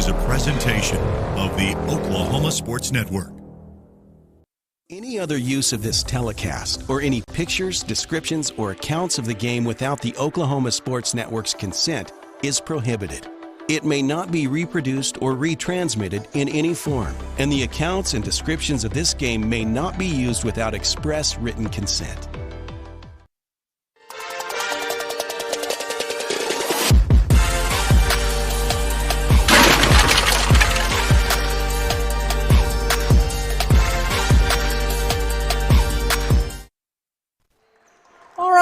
is a presentation of the Oklahoma Sports Network. Any other use of this telecast or any pictures, descriptions, or accounts of the game without the Oklahoma Sports Network's consent is prohibited. It may not be reproduced or retransmitted in any form, and the accounts and descriptions of this game may not be used without express written consent.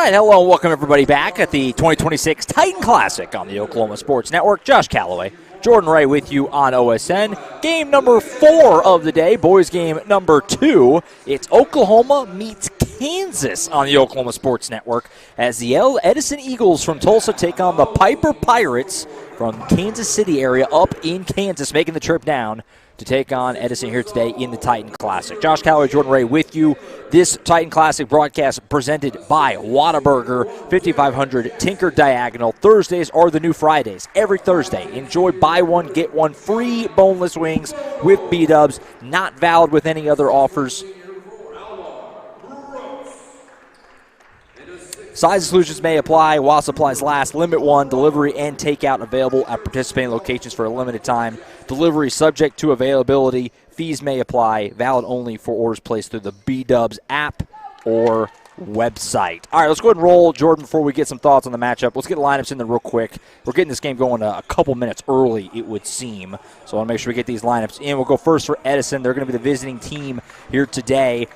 Hello and welcome everybody back at the 2026 Titan Classic on the Oklahoma Sports Network. Josh Calloway, Jordan Ray with you on OSN. Game number 4 of the day, boys game number 2. It's Oklahoma meets Kansas on the Oklahoma Sports Network as the Edison Eagles from Tulsa take on the Piper Pirates from Kansas City area up in Kansas, making the trip down to take on Edison here today in the Titan Classic. Josh Calloway, Jordan Ray with you. This Titan Classic broadcast presented by Whataburger, 5500 Tinker Diagonal. Thursdays are the new Fridays. Every Thursday, enjoy buy one, get one free boneless wings with B-dubs. Not valid with any other offers. Size solutions may apply while supplies last. Limit 1, delivery and takeout available at participating locations for a limited time. Delivery subject to availability. Fees may apply. Valid only for orders placed through the B-Dubs app or website. All right, let's go ahead and roll, Jordan, before we get some thoughts on the matchup. Let's get the lineups in there real quick. We're getting this game going a couple minutes early, it would seem. So I want to make sure we get these lineups in. We'll go first for Edison. They're going to be the visiting team here today.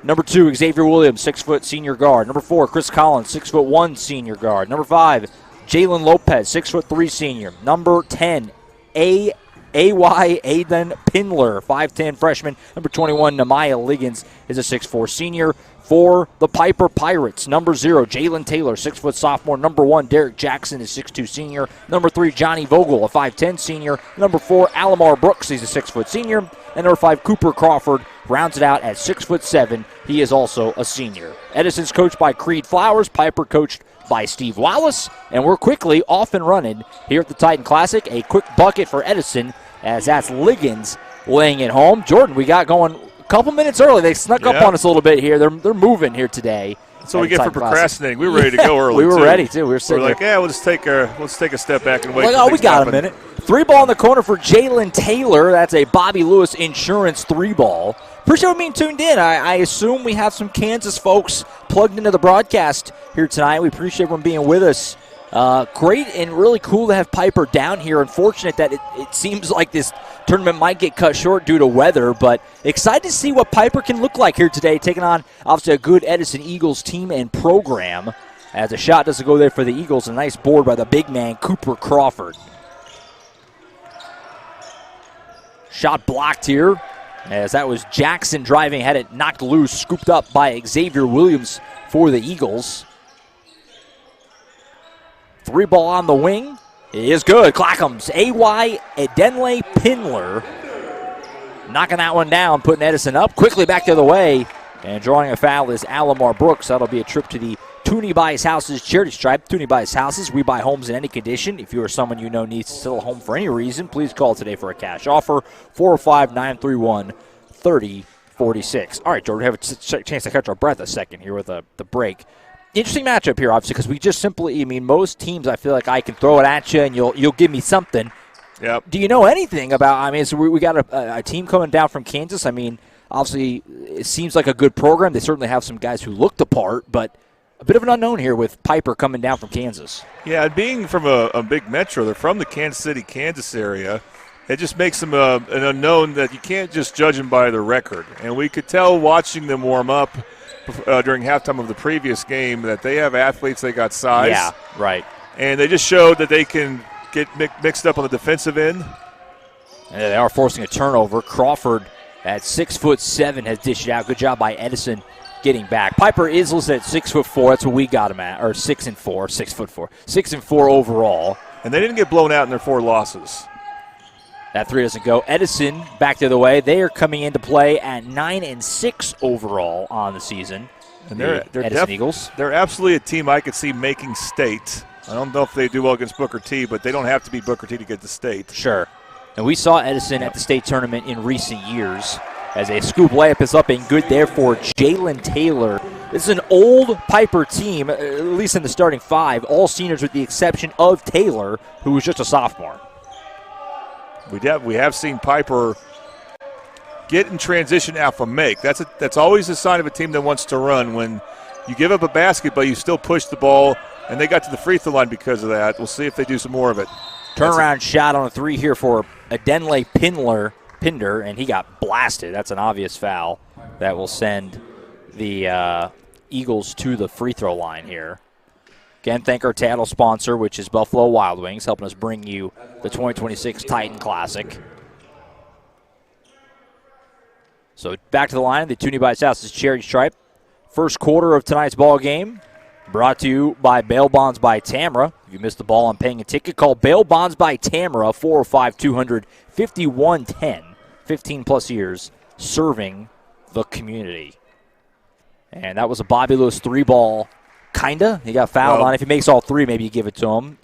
Number 2, Xavier Williams, 6-foot senior guard. Number 4, Chris Collins, 6'1" senior guard. Number 5, Jalen Lopez, 6'3" senior. Number 10, A.Y. Aiden Pindler, 5'10" freshman. Number 21, Nehemiah Liggins is a 6'4" senior. For the Piper Pirates, number 0, Jalen Taylor, 6-foot sophomore. Number 1, Derek Jackson is 6'2" senior. Number 3, Johnny Vogel, a 5'10" senior. Number 4, Alamar Brooks, he's a 6-foot senior. And number 5, Cooper Crawford, rounds it out at 6'7". He is also a senior. Edison's coached by Creed Flowers. Piper coached by Steve Wallace. And we're quickly off and running here at the Titan Classic. A quick bucket for Edison as that's Liggins laying it home. Jordan, we got going a couple minutes early. They snuck up on us a little bit here. They're moving here today. That's what we get for procrastinating. We were ready to go early. We were ready too. We were sitting like, yeah, let's take a step back and wait. Like, we got a minute. 3-ball in the corner for Jalen Taylor. That's a Bobby Lewis Insurance 3-ball. Appreciate you being tuned in. I assume we have some Kansas folks plugged into the broadcast here tonight. We appreciate everyone being with us. Great and really cool to have Piper down here. Unfortunate that it seems like this tournament might get cut short due to weather, but excited to see what Piper can look like here today, taking on obviously a good Edison Eagles team and program. As a shot doesn't go there for the Eagles, a nice board by the big man, Cooper Crawford. Shot blocked here, as that was Jackson driving, had it knocked loose, scooped up by Xavier Williams for the Eagles. 3-ball on the wing. It is good. Clackhams. A.Y. Edenle Pindler knocking that one down, putting Edison up. Quickly back the other way. And drawing a foul is Alamar Brooks. That'll be a trip to the Tooney Buys Houses charity stripe. Tooney Buys Houses. We buy homes in any condition. If you or someone you know needs to sell a home for any reason, please call today for a cash offer. 405-931-3046. All right, Jordan, we have a chance to catch our breath a second here with the break. Interesting matchup here, obviously, because we just simply, most teams I feel like I can throw it at you and you'll give me something. Yep. Do you know anything about, so we got a team coming down from Kansas. Obviously, it seems like a good program. They certainly have some guys who look the part, but a bit of an unknown here with Piper coming down from Kansas. Yeah, being from a big metro, they're from the Kansas City, Kansas area. It just makes them an unknown that you can't just judge them by their record. And we could tell watching them warm up during halftime of the previous game that they have athletes, they got size. Yeah, right. And they just showed that they can get mixed up on the defensive end. And they are forcing a turnover. Crawford at 6'7" has dished it out. Good job by Edison getting back. Piper is listed at 6'4". That's what we got him at, or 6'4", 6'4", 6'4" overall. And they didn't get blown out in their 4 losses. That 3 doesn't go. Edison back the other way. They are coming into play at 9-6 overall on the season. And they're Edison Eagles. They're absolutely a team I could see making state. I don't know if they do well against Booker T, but they don't have to beat Booker T to get to state. Sure. And we saw Edison at the state tournament in recent years as a scoop layup is up and good there for Jalen Taylor. This is an old Piper team, at least in the starting five, all seniors with the exception of Taylor, who was just a sophomore. We have seen Piper get in transition alpha make. That's always a sign of a team that wants to run. When you give up a basket, but you still push the ball, and they got to the free throw line because of that. We'll see if they do some more of it. Turnaround shot on a three here for Adenle Pinder, and he got blasted. That's an obvious foul that will send the Eagles to the free throw line here. Again, thank our title sponsor, which is Buffalo Wild Wings, helping us bring you the 2026 Titan Classic. So back to the line, the Toonie Bites House is Cherry Stripe. First quarter of tonight's ball game brought to you by Bail Bonds by Tamara. If you missed the ball on paying a ticket, call Bail Bonds by Tamara, 405-200-5110. 15-plus years serving the community. And that was a Bobby Lewis three-ball, kinda. He got fouled on. If he makes all three, maybe you give it to him.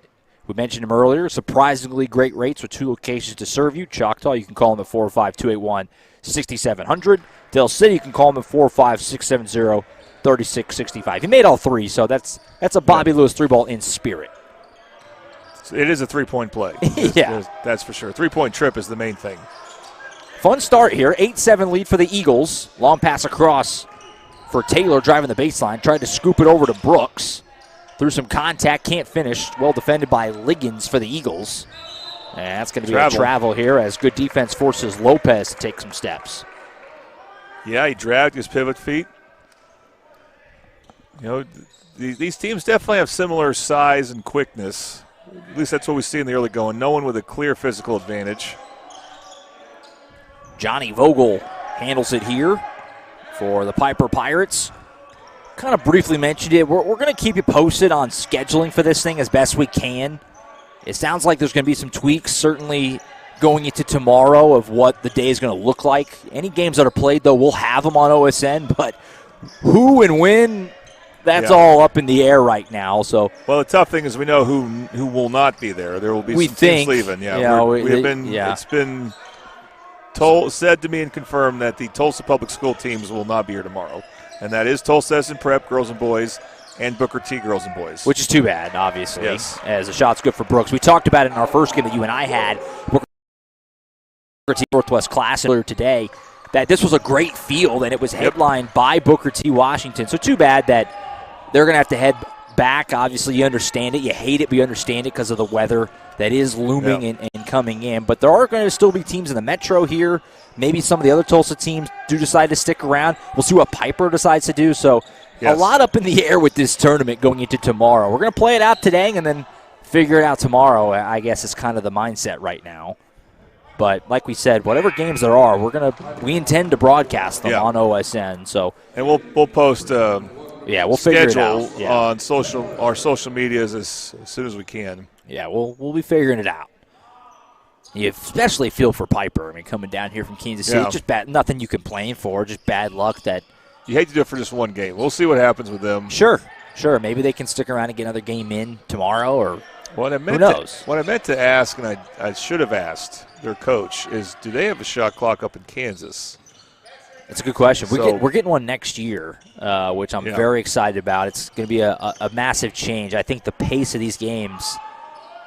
We mentioned him earlier. Surprisingly great rates with 2 locations to serve you. Choctaw, you can call him at 405-281-6700. Dale City, you can call him at 405-670-3665. He made all three, so that's a Bobby Lewis three-ball in spirit. It is a three-point play. Yeah. That's for sure. Three-point trip is the main thing. Fun start here. 8-7 lead for the Eagles. Long pass across for Taylor driving the baseline. Tried to scoop it over to Brooks. Through some contact, can't finish. Well defended by Liggins for the Eagles. And that's going to be a travel here as good defense forces Lopez to take some steps. Yeah, he dragged his pivot feet. You know, these teams definitely have similar size and quickness. At least that's what we see in the early going. No one with a clear physical advantage. Johnny Vogel handles it here for the Piper Pirates. Kind of briefly mentioned it. We're going to keep you posted on scheduling for this thing as best we can. It sounds like there's going to be some tweaks, certainly going into tomorrow, of what the day is going to look like. Any games that are played, though, we'll have them on OSN, but who and when, that's all up in the air right now. So, well, the tough thing is we know who will not be there. There will be some teams leaving. It's been said to me and confirmed that the Tulsa Public School teams will not be here tomorrow. And that is Tulsa Edison Prep girls and boys and Booker T girls and boys. Which is too bad, obviously, yes, as a shot's good for Brooks. We talked about it in our first game that you and I had, Booker T Northwest Class earlier today, that this was a great field, and it was headlined by Booker T Washington. So too bad that they're going to have to head back. Obviously, you understand it. You hate it, but you understand it because of the weather that is looming and coming in. But there are going to still be teams in the Metro here. Maybe some of the other Tulsa teams do decide to stick around. We'll see what Piper decides to do. So a lot up in the air with this tournament going into tomorrow. We're going to play it out today and then figure it out tomorrow, I guess is kind of the mindset right now. But like we said, whatever games there are, we intend to broadcast them on OSN. So and we'll post we'll figure it out on our social medias as soon as we can. Yeah, we'll be figuring it out. You especially feel for Piper. I mean, coming down here from Kansas City, it's just bad. Nothing you complain for, just bad luck that you hate to do it for just one game. We'll see what happens with them. Sure. Maybe they can stick around and get another game in tomorrow, or who knows? What I meant to ask, and I should have asked their coach, is do they have a shot clock up in Kansas? It's a good question. We're getting one next year, which I'm very excited about. It's going to be a massive change. I think the pace of these games,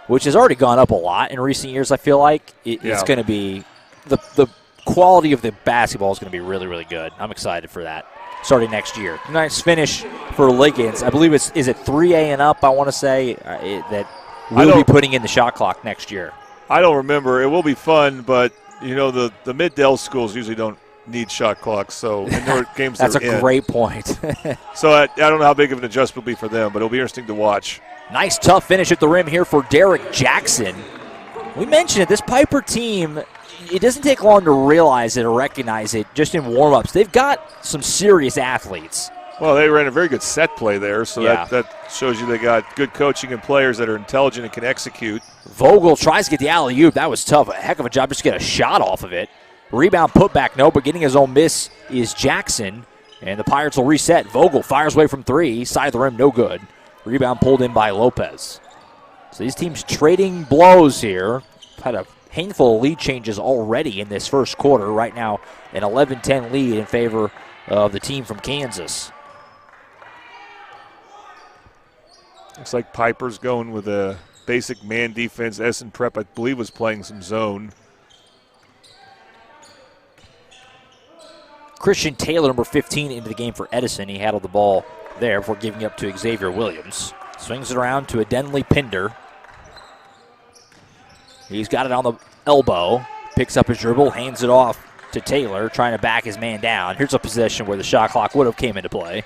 which has already gone up a lot in recent years, I feel like it's going to be the quality of the basketball is going to be really, really good. I'm excited for that starting next year. Nice finish for Liggins. I believe is it 3A and up, I want to say, that we'll be putting in the shot clock next year. I don't remember. It will be fun, but, the mid-Del schools usually don't need shot clocks, so indoor games That's a great point. So I don't know how big of an adjustment will be for them, but it'll be interesting to watch. Nice, tough finish at the rim here for Derek Jackson. We mentioned it. This Piper team, it doesn't take long to realize it or recognize it just in warm-ups. They've got some serious athletes. Well, they ran a very good set play there, so that shows you they got good coaching and players that are intelligent and can execute. Vogel tries to get the alley-oop. That was tough. A heck of a job just to get a shot off of it. Rebound put back, no, but getting his own miss is Jackson. And the Pirates will reset. Vogel fires away from three. Side of the rim, no good. Rebound pulled in by Lopez. So these teams trading blows here. Had a handful of lead changes already in this first quarter. Right now, an 11-10 lead in favor of the team from Kansas. Looks like Piper's going with a basic man defense. Edison Prep, I believe, was playing some zone. Christian Taylor, number 15, into the game for Edison. He handled the ball there before giving up to Xavier Williams. Swings it around to a Denley Pinder. He's got it on the elbow. Picks up his dribble, hands it off to Taylor, trying to back his man down. Here's a possession where the shot clock would have came into play.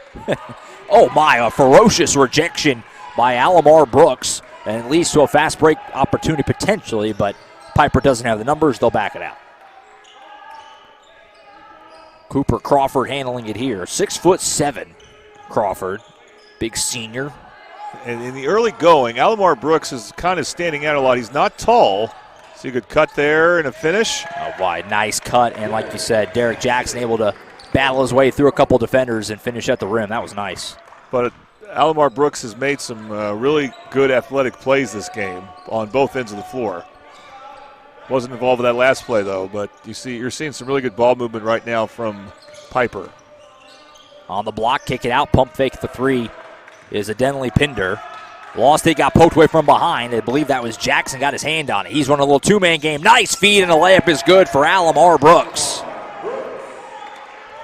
Oh my, a ferocious rejection by Alamar Brooks. And it leads to a fast break opportunity potentially, but Piper doesn't have the numbers. They'll back it out. Cooper Crawford handling it here. 6'7", Crawford. Big senior. And in the early going, Alamar Brooks is kind of standing out a lot. He's not tall, so you could cut there and a finish. A wide, nice cut. And like you said, Derek Jackson able to battle his way through a couple defenders and finish at the rim. That was nice. But Alamar Brooks has made some really good athletic plays this game on both ends of the floor. Wasn't involved with that last play, though, but you're seeing some really good ball movement right now from Piper. On the block, kick it out, pump fake the three is a Denley Pinder. Lost it, got poked away from behind. I believe that was Jackson, got his hand on it. He's running a little two-man game. Nice feed, and a layup is good for Alamar Brooks.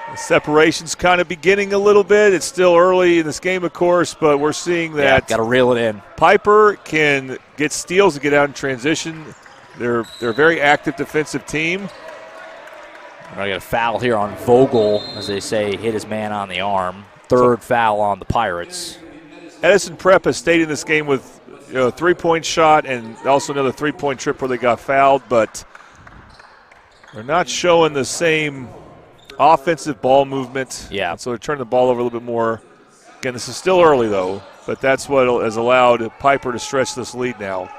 The separation's kind of beginning a little bit. It's still early in this game, of course, but we're seeing that. Got to reel it in. Piper can get steals and get out in transition. They're a very active defensive team. I got a foul here on Vogel, as they say, hit his man on the arm. Third foul on the Pirates. Edison Prep has stayed in this game with a three-point shot and also another three-point trip where they got fouled, but they're not showing the same offensive ball movement. Yeah. So they're turning the ball over a little bit more. Again, this is still early, though, but that's what has allowed Piper to stretch this lead now.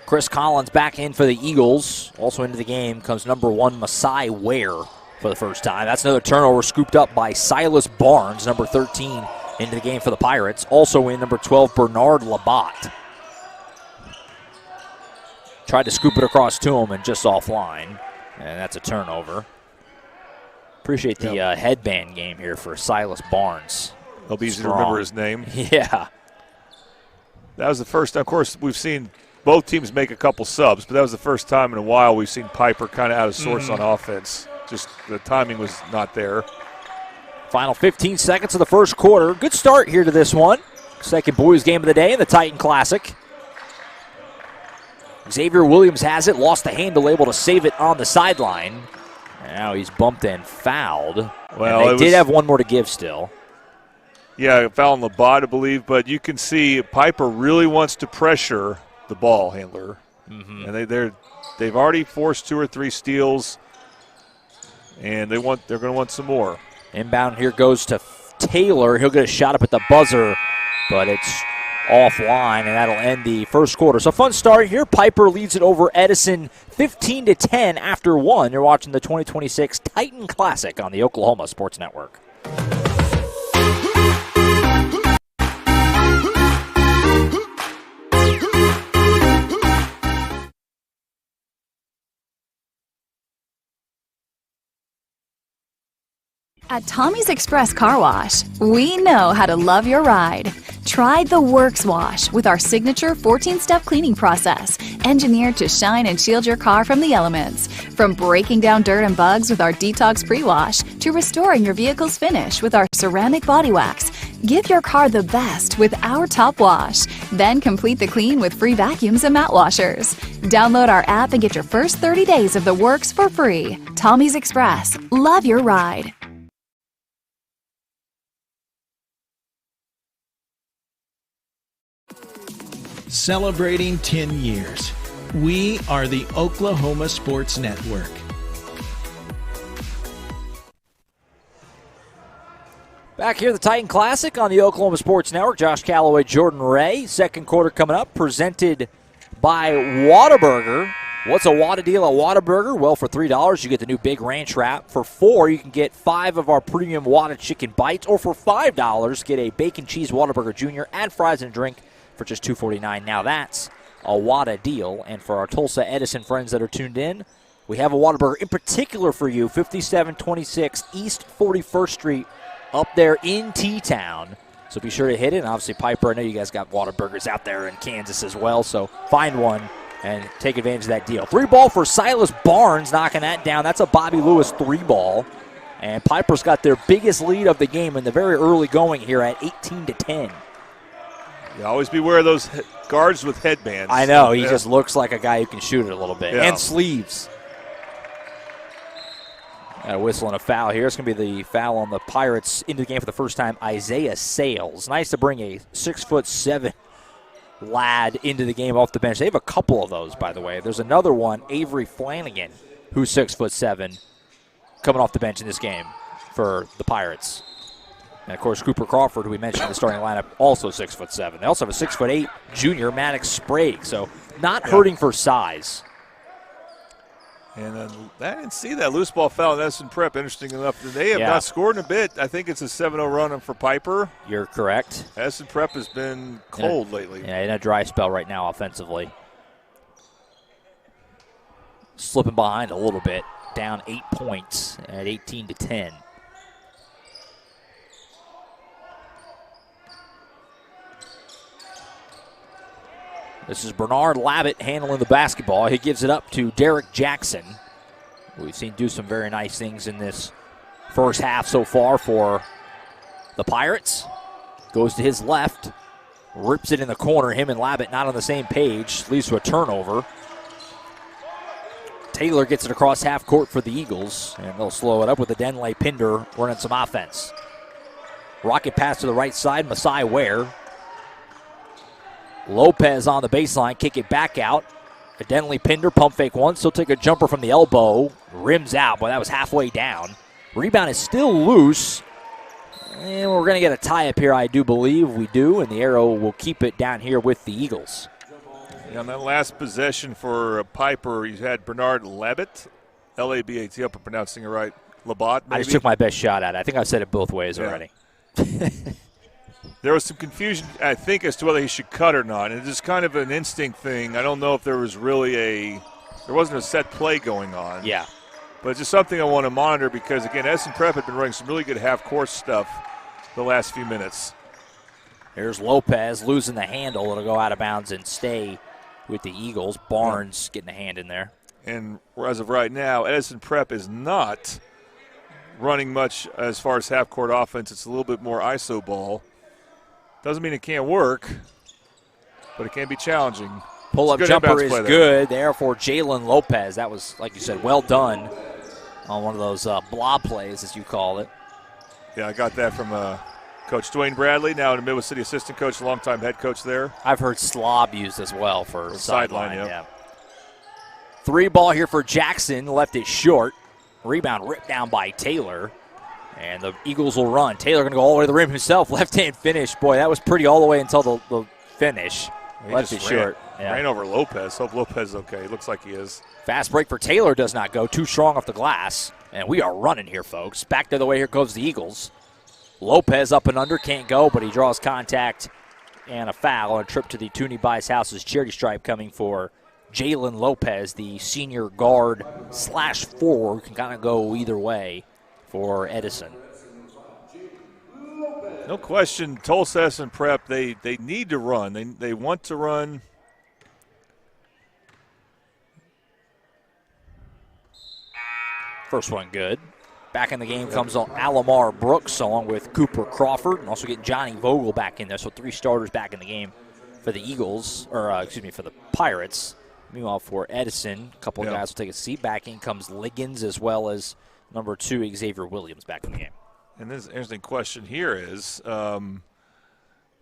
Chris Collins back in for the Eagles. Also into the game comes number 1, Masai Ware, for the first time. That's another turnover scooped up by Silas Barnes, number 13, into the game for the Pirates. Also in number 12, Bernard Labatt. Tried to scoop it across to him and just offline. And that's a turnover. Appreciate the headband game here for Silas Barnes. It'll be easy to remember his name. Yeah. That was the first time. Of course, we've seen both teams make a couple subs, but that was the first time in a while we've seen Piper kind of out of sorts on offense. Just the timing was not there. Final 15 seconds of the first quarter. Good start here to this one. Second boys game of the day in the Titan Classic. Xavier Williams has it, lost the handle, able to save it on the sideline. Now he's bumped and fouled. Well, and they did have one more to give still. Yeah, foul on Labatt, I believe, but you can see Piper really wants to pressure the ball handler. And they've already forced 2 or 3 steals, and they're going to want some more. Inbound here goes to Taylor. He'll get a shot up at the buzzer, but it's offline, and that'll end the first quarter. So fun start here. Piper leads it over Edison 15-10 after 1. You're watching the 2026 Titan Classic on the Oklahoma Sports Network. At Tommy's Express Car Wash, we know how to love your ride. Try the Works Wash with our signature 14-step cleaning process, engineered to shine and shield your car from the elements. From breaking down dirt and bugs with our Detox Pre-Wash to restoring your vehicle's finish with our ceramic body wax, give your car the best with our Top Wash. Then complete the clean with free vacuums and mat washers. Download our app and get your first 30 days of the Works for free. Tommy's Express. Love your ride. Celebrating 10 years. We are the Oklahoma Sports Network. Back here at the Titan Classic on the Oklahoma Sports Network. Josh Calloway, Jordan Ray. Second quarter coming up, presented by Whataburger. What's a Whata deal at Whataburger? Well, for $3, you get the new Big Ranch Wrap. For $4, you can get 5 of our premium Whata chicken bites. Or for $5, get a bacon cheese Whataburger Jr. Add fries and a drink for just $2.49. Now that's a Wada deal. And for our Tulsa Edison friends that are tuned in, we have a Whataburger in particular for you, 5726 East 41st Street up there in T-Town. So be sure to hit it. And obviously, Piper, I know you guys got Whataburgers out there in Kansas as well, so find one and take advantage of that deal. 3-ball for Silas Barnes, knocking that down. That's a Bobby Lewis 3-ball. And Piper's got their biggest lead of the game in the very early going here at 18-10. Yeah, always beware of those guards with headbands. I know. He just looks like a guy who can shoot it a little bit. Yeah. And sleeves. Got a whistle and a foul here. It's going to be the foul on the Pirates into the game for the first time, Isaiah Sales. Nice to bring a 6'7" lad into the game off the bench. They have a couple of those, by the way. There's another one, Avery Flanagan, who's 6'7", coming off the bench in this game for the Pirates. And, of course, Cooper Crawford, who we mentioned in the starting lineup, also 6'7". They also have a 6'8" junior, Maddox Sprague, so not hurting for size. And I didn't see that loose ball foul in Edison Prep. Interesting enough, they have not scored in a bit. I think it's a 7-0 run for Piper. You're correct. Edison Prep has been cold lately. Yeah, in a dry spell right now offensively. Slipping behind a little bit, down 8 points at 18-10. This is Bernard Lavitt handling the basketball. He gives it up to Derek Jackson. We've seen do some very nice things in this first half so far for the Pirates. Goes to his left, rips it in the corner. Him and Lavitt not on the same page, leads to a turnover. Taylor gets it across half court for the Eagles, and they'll slow it up with the Denley Pinder running some offense. Rocket pass to the right side, Masai Ware. Lopez on the baseline, kick it back out. A Denley Pinder, pump fake once. He'll take a jumper from the elbow. Rims out. Boy, that was halfway down. Rebound is still loose. And we're going to get a tie-up here, I do believe. We do, and the arrow will keep it down here with the Eagles. Yeah, on that last possession for Piper, you had Bernard Labitt, L-A-B-A-T, I hope I'm pronouncing it right. Labat, maybe? I just took my best shot at it. I think I've said it both ways already. There was some confusion, I think, as to whether he should cut or not. And it's just kind of an instinct thing. I don't know if there was really there wasn't a set play going on. Yeah. But it's just something I want to monitor because, again, Edison Prep had been running some really good half-court stuff the last few minutes. Here's Lopez losing the handle. It'll go out of bounds and stay with the Eagles. Barnes getting a hand in there. And as of right now, Edison Prep is not running much as far as half-court offense. It's a little bit more iso ball. Doesn't mean it can't work, but it can be challenging. Pull-up jumper is good there for Jalen Lopez. That was, like you said, well done on one of those blob plays, as you call it. Yeah, I got that from Coach Dwayne Bradley, now in the Midwest City assistant coach, longtime head coach there. I've heard slob used as well for sideline. Yeah. 3-ball here for Jackson. Left it short. Rebound ripped down by Taylor. And the Eagles will run. Taylor going to go all the way to the rim himself. Left-hand finish. Boy, that was pretty all the way until the finish. Left it short. Ran over Lopez. Hope Lopez is okay. Looks like he is. Fast break for Taylor does not go. Too strong off the glass. And we are running here, folks. Back the other way. Here goes the Eagles. Lopez up and under. Can't go, but he draws contact and a foul. A trip to the Toonie Bice House's charity stripe coming for Jalen Lopez, the senior guard / forward. Can kind of go either way for Edison. No question, Tulsa Edison Prep, they need to run. They want to run. First one good. Back in the game comes on Alamar Brooks along with Cooper Crawford, and also getting Johnny Vogel back in there. So 3 starters back in the game for the Eagles, for the Pirates. Meanwhile, for Edison, a couple of guys will take a seat. Back in comes Liggins as well as number 2, Xavier Williams, back in the game. And this interesting question here is,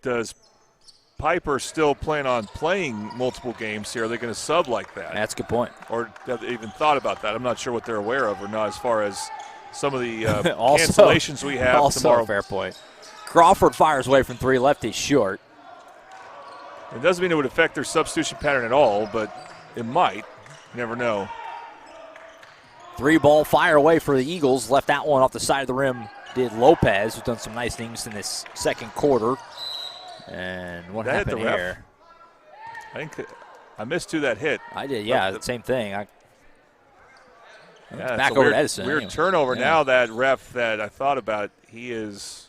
does Piper still plan on playing multiple games here? Are they going to sub like that? That's a good point. Or have they even thought about that? I'm not sure what they're aware of or not as far as some of the cancellations we have also tomorrow. A fair point. Crawford fires away from 3, left is short. It doesn't mean it would affect their substitution pattern at all, but it might. You never know. 3-ball fire away for the Eagles. Left that one off the side of the rim. Did Lopez, who's done some nice things in this second quarter. And what happened here? I I missed who that hit. I did, yeah, the same thing. Yeah, back over to Edison. Weird turnover now. That ref that I thought about, he is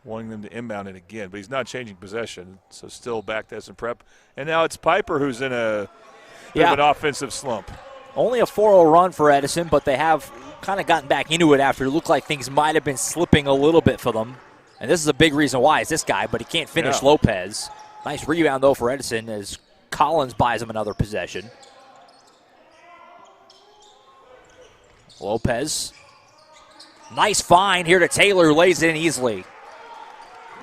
wanting them to inbound it again, but he's not changing possession, so still back to Edison Prep. And now it's Piper who's in a bit of an offensive slump. Only a 4-0 run for Edison, but they have kind of gotten back into it after it looked like things might have been slipping a little bit for them. And this is a big reason why is this guy, but he can't finish Lopez. Nice rebound, though, for Edison as Collins buys him another possession. Lopez. Nice find here to Taylor, who lays it in easily.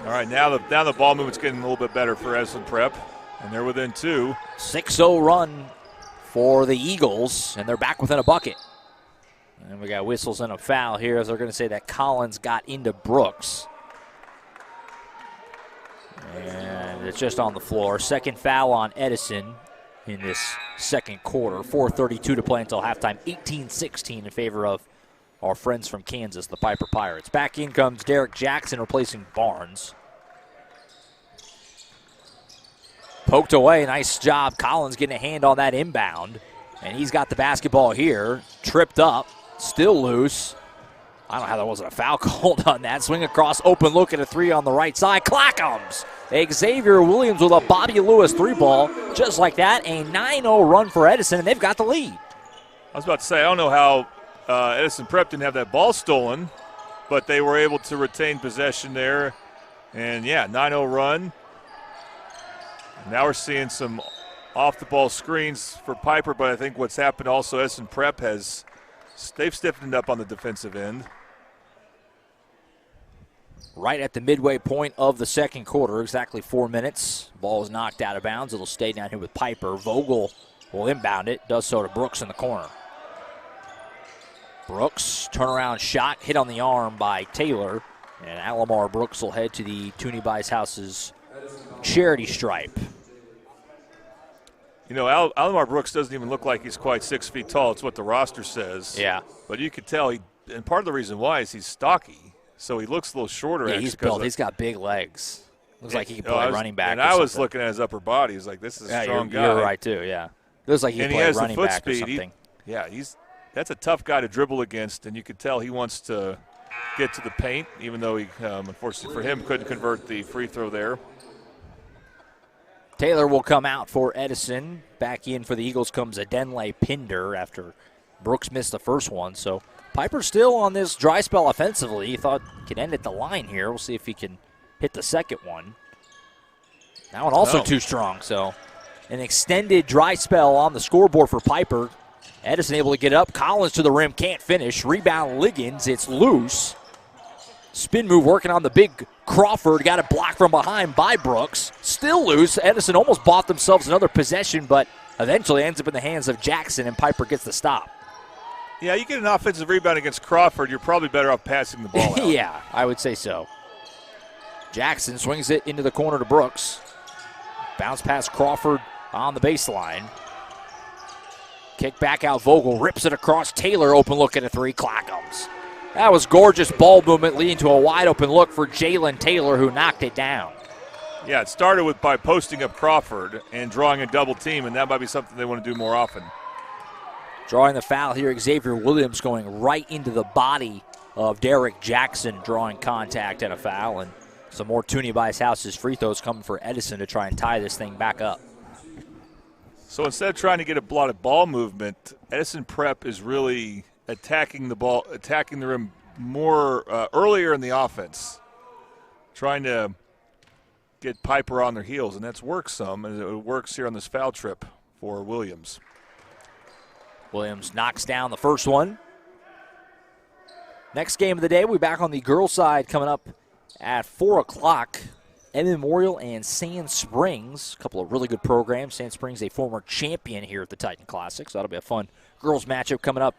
All right, now the ball movement's getting a little bit better for Edison Prep, and they're within 2. 6-0 run for the Eagles, and they're back within a bucket. And we got whistles and a foul here as they're going to say that Collins got into Brooks. And it's just on the floor. Second foul on Edison in this second quarter. 4:32 to play until halftime. 18-16 in favor of our friends from Kansas, the Piper Pirates. Back in comes Derek Jackson replacing Barnes. Poked away. Nice job. Collins getting a hand on that inbound. And he's got the basketball here. Tripped up. Still loose. I don't know how there wasn't a foul called on that. Swing across. Open look at a 3 on the right side. Clackums. Xavier Williams with a Bobby Lewis 3-ball. Just like that. A 9-0 run for Edison, and they've got the lead. I was about to say, I don't know how Edison Prep didn't have that ball stolen, but they were able to retain possession there. And, 9-0 run. Now we're seeing some off-the-ball screens for Piper, but I think what's happened also, Edison Prep they've stiffened up on the defensive end. Right at the midway point of the second quarter, exactly 4 minutes. Ball is knocked out of bounds. It'll stay down here with Piper. Vogel will inbound it. Does so to Brooks in the corner. Brooks, turnaround shot, hit on the arm by Taylor. And Alomar Brooks will head to the Toonie Buys House's charity stripe. You know, Alomar Brooks doesn't even look like he's quite 6 feet tall. It's what the roster says. Yeah. But you could tell, and part of the reason why is he's stocky. So he looks a little shorter. Yeah, he's built. He's got big legs. Looks like he can play running back. And I was looking at his upper body. He's like, this is a strong guy. You're right, too, yeah. Looks like he can play running back or something. That's a tough guy to dribble against, and you could tell he wants to get to the paint, even though he, unfortunately for him, couldn't convert the free throw there. Taylor will come out for Edison. Back in for the Eagles comes Adenle Pinder after Brooks missed the first one. So Piper still on this dry spell offensively. He thought he could end at the line here. We'll see if he can hit the second one. That one also too strong. So an extended dry spell on the scoreboard for Piper. Edison able to get up. Collins to the rim, can't finish. Rebound Liggins, it's loose. Spin move working on the big Crawford. Got it blocked from behind by Brooks. Still loose. Edison almost bought themselves another possession, but eventually ends up in the hands of Jackson, and Piper gets the stop. Yeah, you get an offensive rebound against Crawford, you're probably better off passing the ball out. Yeah, I would say so. Jackson swings it into the corner to Brooks. Bounce past Crawford on the baseline. Kick back out Vogel, rips it across Taylor, open look at a 3, Clackums. That was gorgeous ball movement leading to a wide open look for Jalen Taylor, who knocked it down. Yeah, it started by posting up Crawford and drawing a double team, and that might be something they want to do more often. Drawing the foul here, Xavier Williams going right into the body of Derek Jackson, drawing contact and a foul, and some more Toonie Buys House's free throws coming for Edison to try and tie this thing back up. So instead of trying to get a lot of ball movement, Edison Prep is really attacking the rim more earlier in the offense, trying to get Piper on their heels, and that's worked some, and it works here on this foul trip for Williams. Williams knocks down the first one. Next game of the day, we'll be back on the girls' side coming up at 4 o'clock. Ed Memorial and Sand Springs, a couple of really good programs. Sand Springs, a former champion here at the Titan Classic, so that'll be a fun girls' matchup coming up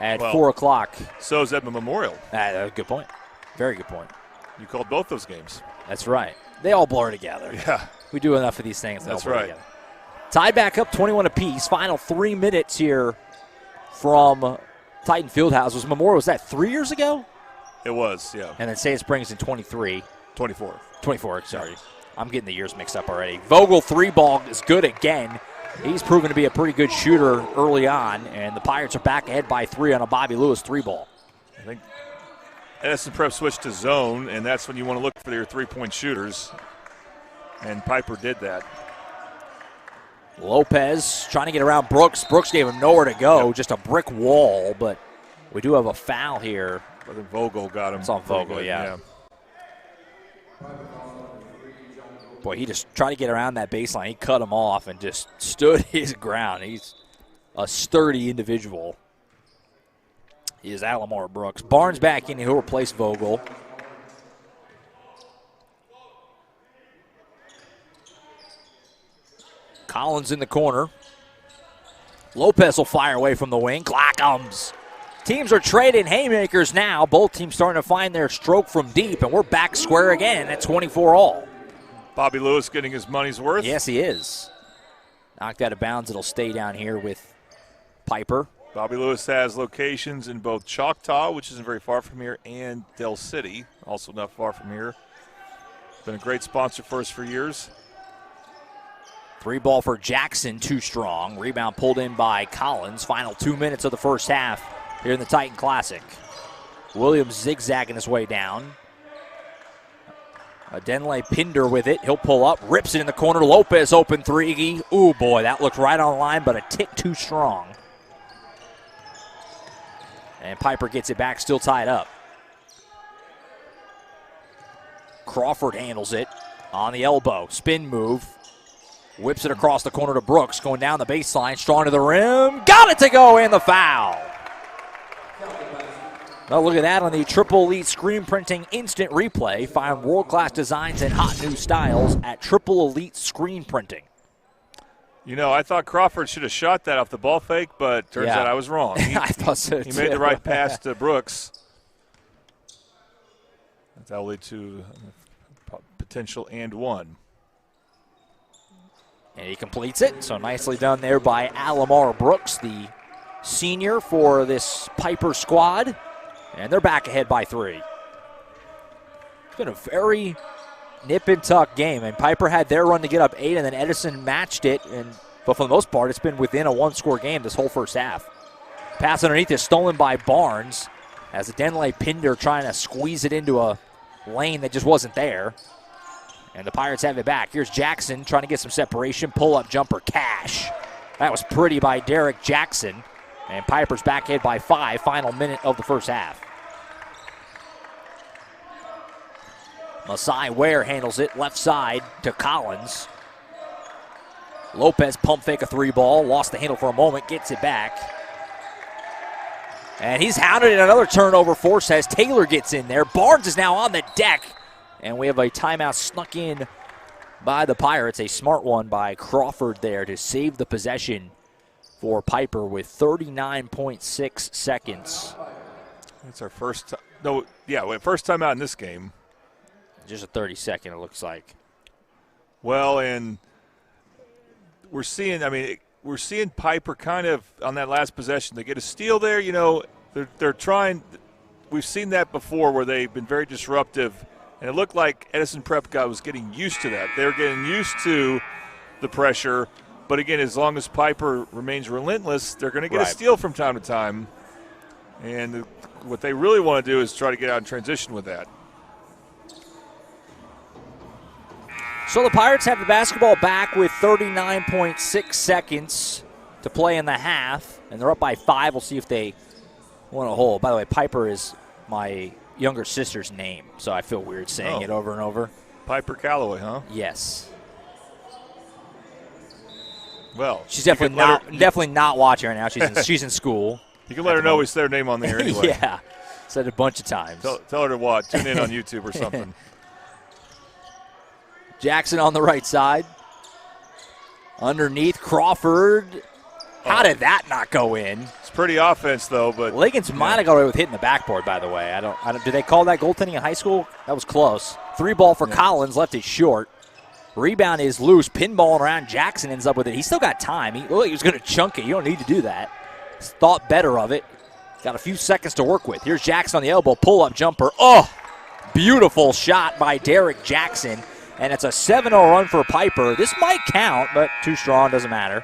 at 4 o'clock. So is Edmond Memorial. Good point. Very good point. You called both those games. That's right. They all blur together. Yeah. We do enough of these things. That's right. Together. Tied back up 21 apiece. Final 3 minutes here from Titan Fieldhouse. Was that 3 years ago? It was, yeah. And then Sand Springs in 23. 24. 24, sorry. I'm getting the years mixed up already. Vogel 3-ball is good again. He's proven to be a pretty good shooter early on, and the Pirates are back ahead by 3 on a Bobby Lewis 3-ball. I think Edison Prep switched to zone, and that's when you want to look for your three-point shooters. And Piper did that. Lopez trying to get around Brooks. Brooks gave him nowhere to go, Yep. just a brick wall, but we do have a foul here. I think Vogel got him. It's on Vogel, yeah. Boy, he just tried to get around that baseline. He cut him off and just stood his ground. He's a sturdy individual. He is Alamar Brooks. Barnes back in. He'll replace Vogel. Collins in the corner. Lopez will fire away from the wing. Clock comes. Teams are trading haymakers now. Both teams starting to find their stroke from deep, and we're back square again at 24 all. Bobby Lewis getting his money's worth. Yes, he is. Knocked out of bounds. It'll stay down here with Piper. Bobby Lewis has locations in both Choctaw, which isn't very far from here, and Del City, also not far from here. Been a great sponsor for us for years. 3-ball for Jackson, too strong. Rebound pulled in by Collins. Final 2 minutes of the first half here in the Titan Classic. Williams zigzagging his way down. Denley Pinder with it. He'll pull up, rips it in the corner. Lopez open three. Ooh, boy, that looked right on the line, but a tick too strong. And Piper gets it back, still tied up. Crawford handles it on the elbow. Spin move. Whips it across the corner to Brooks, going down the baseline, strong to the rim. Got it to go, and the foul. Well, look at that on the Triple Elite Screen Printing Instant Replay. Find world-class designs and hot new styles at Triple Elite Screen Printing. You know, I thought Crawford should have shot that off the ball fake, but turns out I was wrong. I thought so, He made the right pass to Brooks. That'll lead to potential and one. And he completes it, so nicely done there by Alamar Brooks, the senior for this Piper squad. And they're back ahead by 3. It's been a very nip-and-tuck game, and Piper had their run to get up 8, and then Edison matched it. But for the most part, it's been within a one-score game this whole first half. Pass underneath is stolen by Barnes as the Denley Pinder trying to squeeze it into a lane that just wasn't there. And the Pirates have it back. Here's Jackson trying to get some separation. Pull-up jumper, cash. That was pretty by Derek Jackson. And Piper's back ahead by 5, final minute of the first half. Masai Ware handles it, left side to Collins. Lopez pump fake a 3-ball, lost the handle for a moment, gets it back. And he's hounded in another turnover force as Taylor gets in there. Barnes is now on the deck. And we have a timeout snuck in by the Pirates. A smart one by Crawford there to save the possession for Piper with 39.6 seconds. It's our first first time out in this game. Just a 30-second, it looks like. Well, and we're seeing Piper kind of on that last possession. They get a steal there, you know, they're trying. We've seen that before where they've been very disruptive. And it looked like Edison Prep guy was getting used to that. They're getting used to the pressure. But, again, as long as Piper remains relentless, they're going to get a steal from time to time. And what they really want to do is try to get out in transition with that. So the Pirates have the basketball back with 39.6 seconds to play in the half. And they're up by 5. We'll see if they want to hold. By the way, Piper is my younger sister's name, so I feel weird saying it over and over. Piper Calloway, huh? Yes. Well, she's definitely not watching right now. She's in school. You can let her know we said her name on the air anyway. Yeah, said it a bunch of times. Tell her to what? Tune in on YouTube or something. Jackson on the right side. Underneath Crawford. How did that not go in? It's pretty offense, though. But Liggins might have got away with hitting the backboard, by the way. I don't. Did they call that goaltending in high school? That was close. 3-ball for Collins, left it short. Rebound is loose, pinballing around. Jackson ends up with it. He's still got time. He was going to chunk it. You don't need to do that. He's thought better of it. Got a few seconds to work with. Here's Jackson on the elbow, pull-up jumper. Oh, beautiful shot by Derek Jackson. And it's a 7-0 run for Piper. This might count, but too strong, doesn't matter.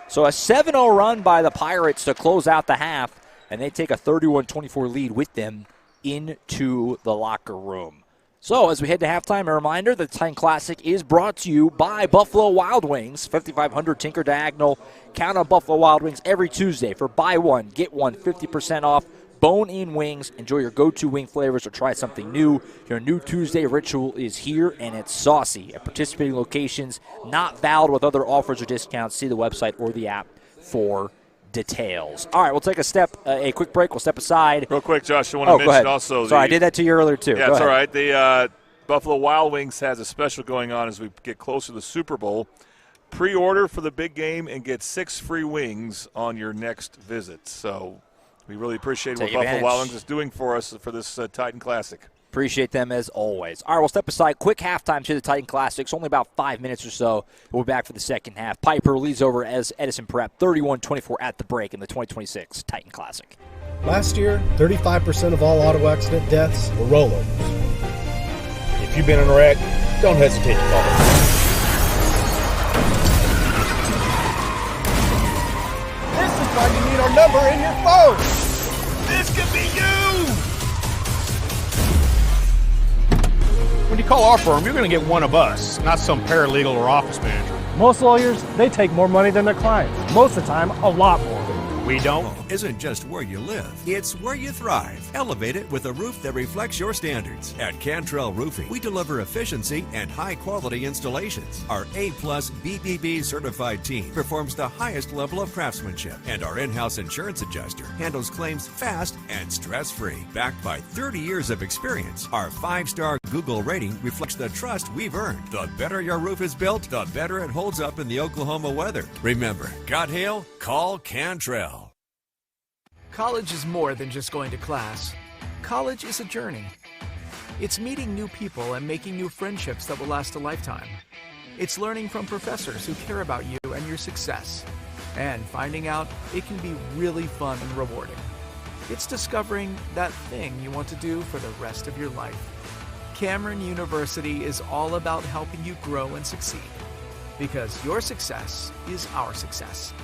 So a 7-0 run by the Pirates to close out the half, and they take a 31-24 lead with them into the locker room. So as we head to halftime, a reminder that the Titan Classic is brought to you by Buffalo Wild Wings, 5500 Tinker Diagonal. Count on Buffalo Wild Wings every Tuesday for buy one, get one, 50% off. Bone-in wings. Enjoy your go-to wing flavors or try something new. Your new Tuesday ritual is here, and it's saucy. At participating locations, not valid with other offers or discounts. See the website or the app for details. All right, we'll take a quick break. We'll step aside. Real quick, Josh, I want to mention also. Sorry, I did that to you earlier, too. Yeah, it's all right. The Buffalo Wild Wings has a special going on as we get closer to the Super Bowl. Pre-order for the big game and get 6 free wings on your next visit. So we really appreciate what Buffalo Wild Wings is doing for us for this Titan Classic. Appreciate them as always. All right, we'll step aside. Quick halftime to the Titan Classics. Only about 5 minutes or so. We'll be back for the second half. Piper leads over as Edison Prep, 31-24 at the break in the 2026 Titan Classic. Last year, 35% of all auto accident deaths were rollovers. If you've been in a wreck, don't hesitate to call us. This is why you need our number in your phone. This could be you. When you call our firm, you're going to get one of us, not some paralegal or office manager. Most lawyers, they take more money than their clients. Most of the time, a lot more. We don't. Isn't just where you live, it's where you thrive. Elevate it with a roof that reflects your standards. At Cantrell Roofing, we deliver efficiency and high-quality installations. Our A-plus BBB certified team performs the highest level of craftsmanship, and our in-house insurance adjuster handles claims fast and stress-free. Backed by 30 years of experience, our 5-star Google rating reflects the trust we've earned. The better your roof is built, the better it holds up in the Oklahoma weather. Remember, got hail? Call Cantrell. College is more than just going to class. College is a journey. It's meeting new people and making new friendships that will last a lifetime. It's learning from professors who care about you and your success. And finding out it can be really fun and rewarding. It's discovering that thing you want to do for the rest of your life. Cameron University is all about helping you grow and succeed. Because your success is our success.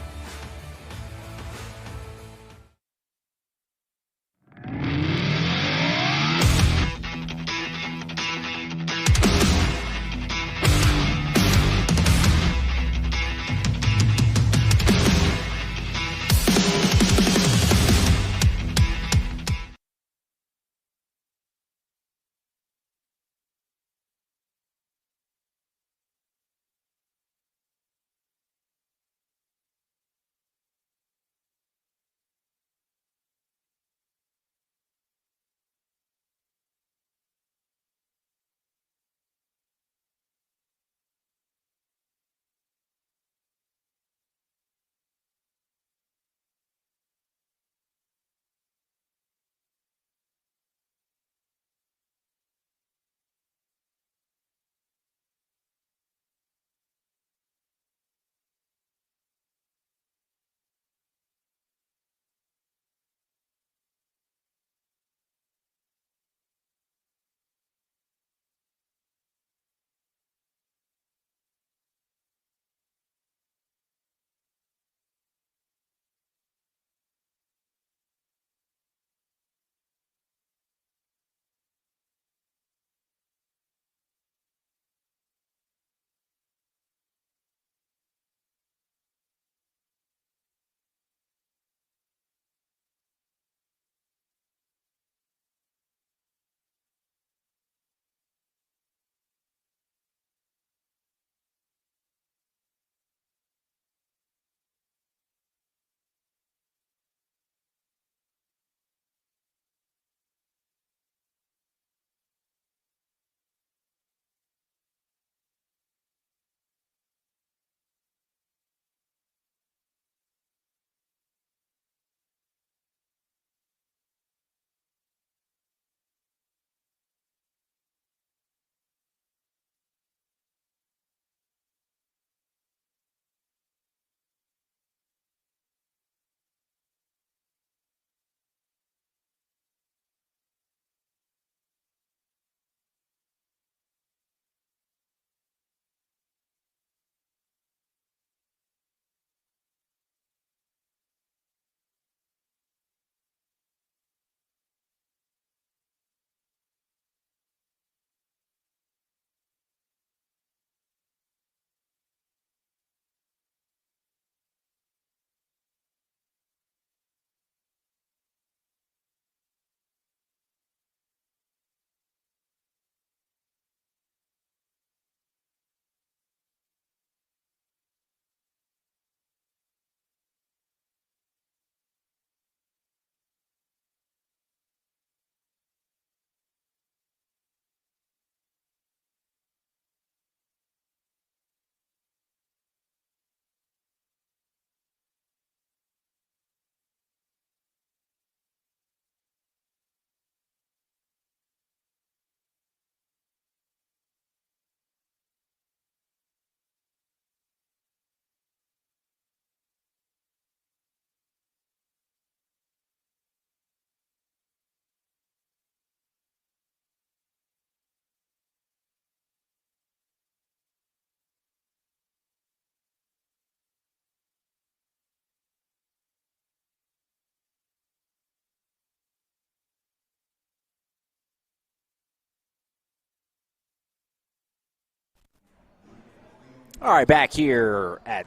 All right, back here at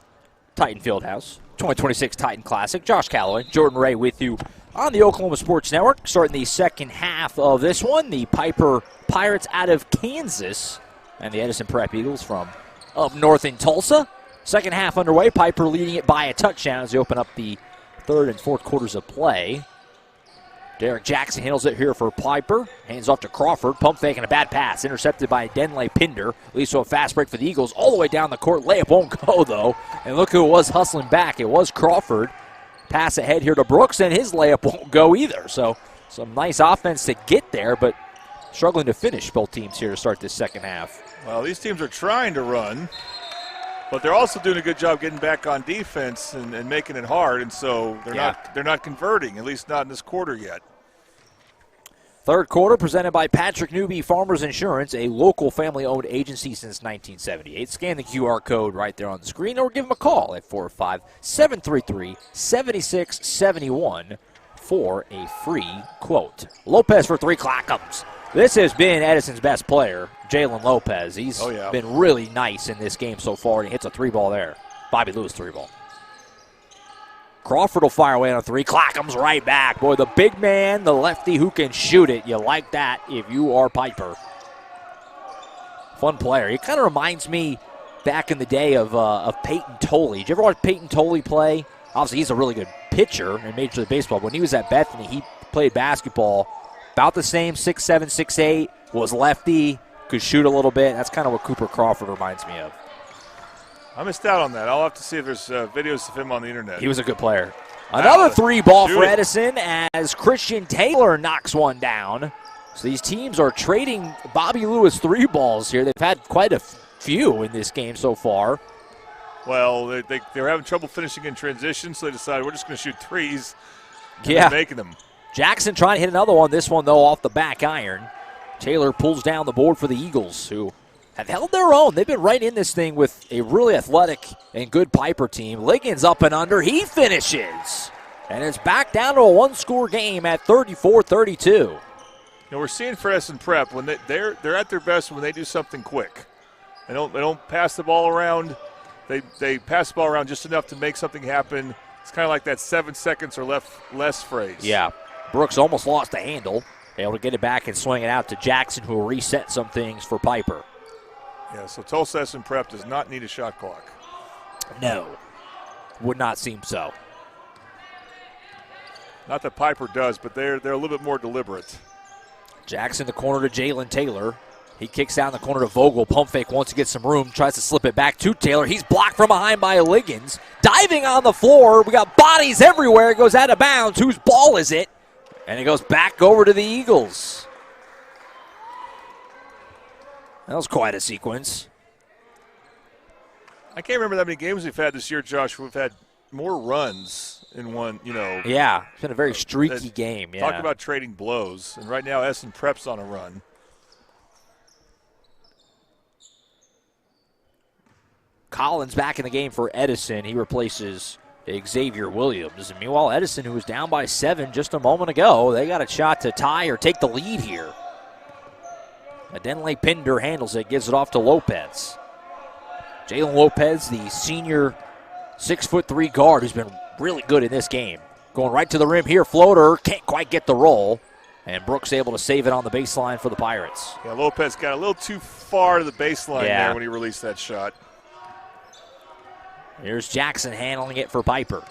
Titan Fieldhouse, 2026 Titan Classic. Josh Calloway, Jordan Ray with you on the Oklahoma Sports Network. Starting the second half of this one, the Piper Pirates out of Kansas and the Edison Prep Eagles from up north in Tulsa. Second half underway, Piper leading it by a touchdown as they open up the third and fourth quarters of play. Derek Jackson handles it here for Piper. Hands off to Crawford. Pump fake and a bad pass. Intercepted by Denley Pinder. Leads to a fast break for the Eagles. All the way down the court. Layup won't go, though. And look who was hustling back. It was Crawford. Pass ahead here to Brooks, and his layup won't go either. So some nice offense to get there, but struggling to finish both teams here to start this second half. Well, these teams are trying to run, but they're also doing a good job getting back on defense and making it hard, and so they're not converting, at least not in this quarter yet. Third quarter presented by Patrick Newby Farmers Insurance, a local family-owned agency since 1978. Scan the QR code right there on the screen or give them a call at 405-733-7671 for a free quote. Lopez for three, clock comes. This has been Edison's best player, Jalen Lopez. He's been really nice in this game so far, and he hits a three ball there. Bobby Lewis three ball. Crawford will fire away on a three. Clock comes right back. Boy, the big man, the lefty who can shoot it. You like that if you are Piper. Fun player. He kind of reminds me back in the day of Peyton Tolley. Did you ever watch Peyton Tolley play? Obviously, he's a really good pitcher in Major League Baseball. When he was at Bethany, he played basketball. About the same, 6'7", 6'8", was lefty, could shoot a little bit. That's kind of what Cooper Crawford reminds me of. I missed out on that. I'll have to see if there's videos of him on the internet. He was a good player. Another three ball for Edison as Christian Taylor knocks one down. So these teams are trading Bobby Lewis three balls here. They've had quite a few in this game so far. Well, they're having trouble finishing in transition, so they decided we're just going to shoot threes. They're making them. Jackson trying to hit another one. This one, though, off the back iron. Taylor pulls down the board for the Eagles, who have held their own. They've been right in this thing with a really athletic and good Piper team. Liggins up and under. He finishes. And it's back down to a one-score game at 34-32. You know, we're seeing for Edison Prep when they're at their best when they do something quick. They don't pass the ball around. They pass the ball around just enough to make something happen. It's kind of like that 7 seconds or less phrase. Yeah. Brooks almost lost the handle. Able to get it back and swing it out to Jackson, who will reset some things for Piper. Yeah, so Tulsa Edison Prep does not need a shot clock. No. Would not seem so. Not that Piper does, but they're a little bit more deliberate. Jackson the corner to Jalen Taylor. He kicks out in the corner to Vogel. Pump fake wants to get some room. Tries to slip it back to Taylor. He's blocked from behind by Liggins. Diving on the floor. We got bodies everywhere. It goes out of bounds. Whose ball is it? And it goes back over to the Eagles. That was quite a sequence. I can't remember that many games we've had this year, Josh. We've had more runs in one, Yeah, it's been a very streaky game. Yeah. Talk about trading blows. And right now, Edison Prep's on a run. Collins back in the game for Edison. He replaces Xavier Williams. And meanwhile, Edison, who was down by 7 just a moment ago, they got a shot to tie or take the lead here. Denley Pinder handles it, gives it off to Lopez. Jalen Lopez, the senior 6'3" guard, who's been really good in this game. Going right to the rim here, floater, can't quite get the roll. And Brooks able to save it on the baseline for the Pirates. Yeah, Lopez got a little too far to the baseline there when he released that shot. Here's Jackson handling it for Piper.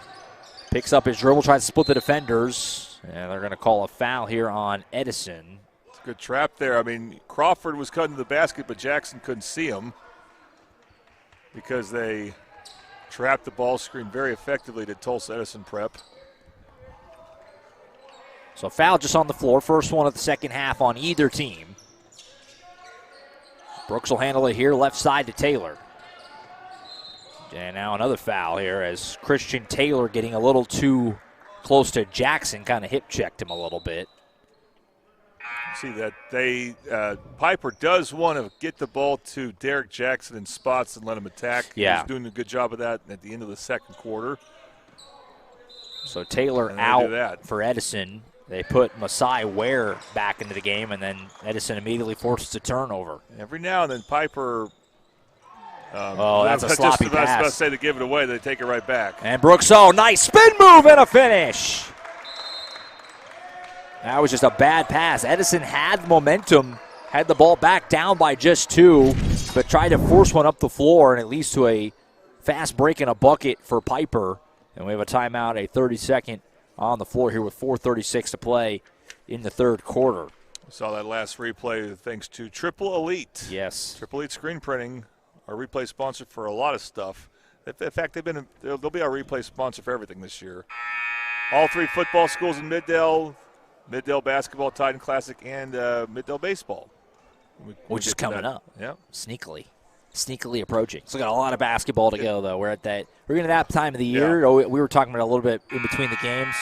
Picks up his dribble, tries to split the defenders. And they're going to call a foul here on Edison. It's a good trap there. I mean, Crawford was cutting to the basket, but Jackson couldn't see him because they trapped the ball screen very effectively to Tulsa Edison Prep. So foul just on the floor. First one of the second half on either team. Brooks will handle it here, left side to Taylor. And now another foul here as Christian Taylor getting a little too close to Jackson, kind of hip checked him a little bit. See that Piper does want to get the ball to Derek Jackson in spots and let him attack. Yeah. He's doing a good job of that at the end of the second quarter. So Taylor out for Edison. They put Masai Ware back into the game, and then Edison immediately forces a turnover. Every now and then Piper That's a sloppy pass. I was about to say to give it away, they take it right back. And Brooks, nice spin move and a finish. That was just a bad pass. Edison had momentum, had the ball back down by just 2, but tried to force one up the floor, and it leads to a fast break and a bucket for Piper. And we have a timeout, a 30-second on the floor here with 4:36 to play in the third quarter. We saw that last replay thanks to Triple Elite. Yes. Triple Elite Screen Printing, our replay sponsor for a lot of stuff. In fact, they'll be our replay sponsor for everything this year. All 3 football schools in Middale basketball, Titan Classic, and Middale baseball. Which is coming up. Yeah. Sneakily approaching. So we got a lot of basketball to go, though. We're at that time of the year. Yeah. We were talking about a little bit in between the games.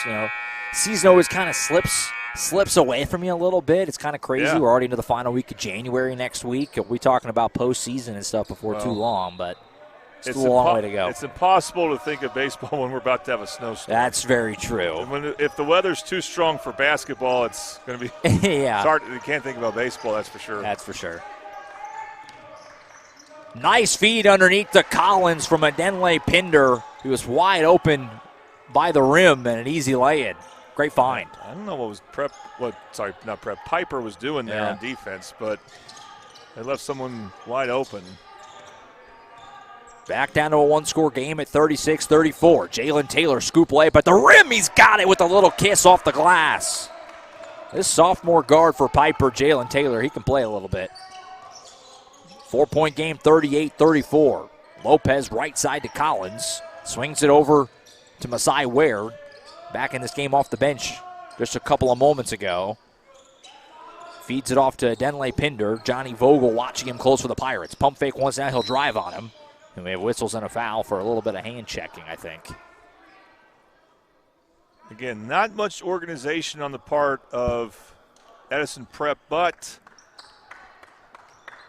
Season always kind of slips away from you a little bit. It's kind of crazy. Yeah. We're already into the final week of January next week. We'll be talking about postseason and stuff before too long, but it's still a long way to go. It's impossible to think of baseball when we're about to have a snowstorm. That's very true. If the weather's too strong for basketball, it's going to be yeah. It's hard. You can't think about baseball, that's for sure. That's for sure. Nice feed underneath to Collins from Adenle Pinder. He was wide open by the rim and an easy lay-in. Great find. I don't know Piper was doing there on defense, but they left someone wide open. Back down to a one-score game at 36-34. Jalen Taylor scoop lay, but the rim, he's got it with a little kiss off the glass. This sophomore guard for Piper, Jalen Taylor, he can play a little bit. 4-point game, 38-34. Lopez right side to Collins. Swings it over to Masai Ware. Back in this game off the bench just a couple of moments ago. Feeds it off to Denley Pinder. Johnny Vogel watching him close for the Pirates. Pump fake once now, he'll drive on him. And we have whistles and a foul for a little bit of hand checking, I think. Again, not much organization on the part of Edison Prep, but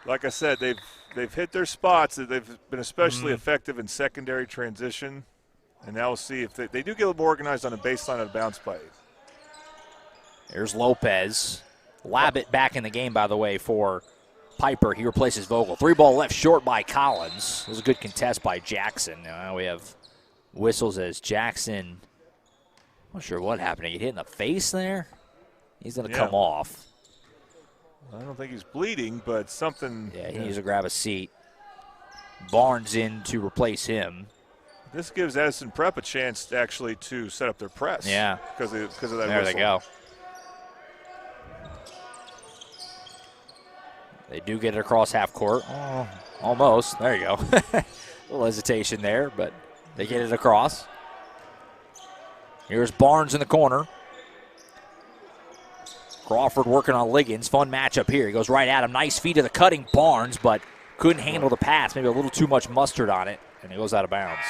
like I said, they've hit their spots. They've been especially effective in secondary transition. And now we'll see if they do get a little more organized on a baseline and a bounce play. There's Lopez. Labbit back in the game, by the way, for Piper. He replaces Vogel. 3-ball left short by Collins. It was a good contest by Jackson. Now we have whistles as Jackson. I'm not sure what happened. Did he get hit in the face there? He's going to come off. I don't think he's bleeding, but something. Yeah, he needs to grab a seat. Barnes in to replace him. This gives Edison Prep a chance actually to set up their press. Yeah. Because of that There whistle. they go. They do get it across half court. Oh, almost. There you go. A little hesitation there, but they get it across. Here's Barnes in the corner. Crawford working on Liggins. Fun matchup here. He goes right at him. Nice feed to the cutting Barnes, but couldn't handle the pass. Maybe a little too much mustard on it, and he goes out of bounds.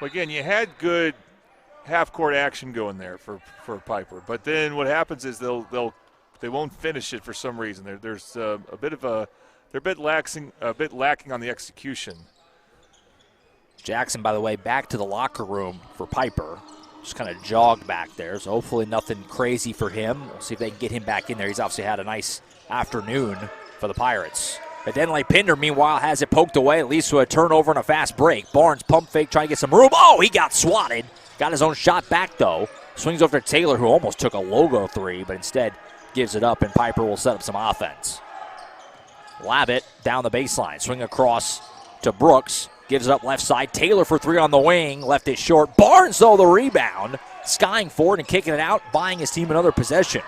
Well, again, you had good half-court action going there for Piper, but then what happens is they won't finish it for some reason. There's they're a bit lacking on the execution. Jackson, by the way, back to the locker room for Piper. Just kind of jogged back there, so hopefully nothing crazy for him. We'll see if they can get him back in there. He's obviously had a nice afternoon for the Pirates. But Denley Pinder, meanwhile, has it poked away. It leads to a turnover and a fast break. Barnes pump fake, trying to get some room. Oh, he got swatted. Got his own shot back, though. Swings over to Taylor, who almost took a logo three, but instead gives it up, and Piper will set up some offense. Labbit down the baseline. Swing across to Brooks. Gives it up left side. Taylor for three on the wing. Left it short. Barnes, though, the rebound. Skying forward and kicking it out, buying his team another possession.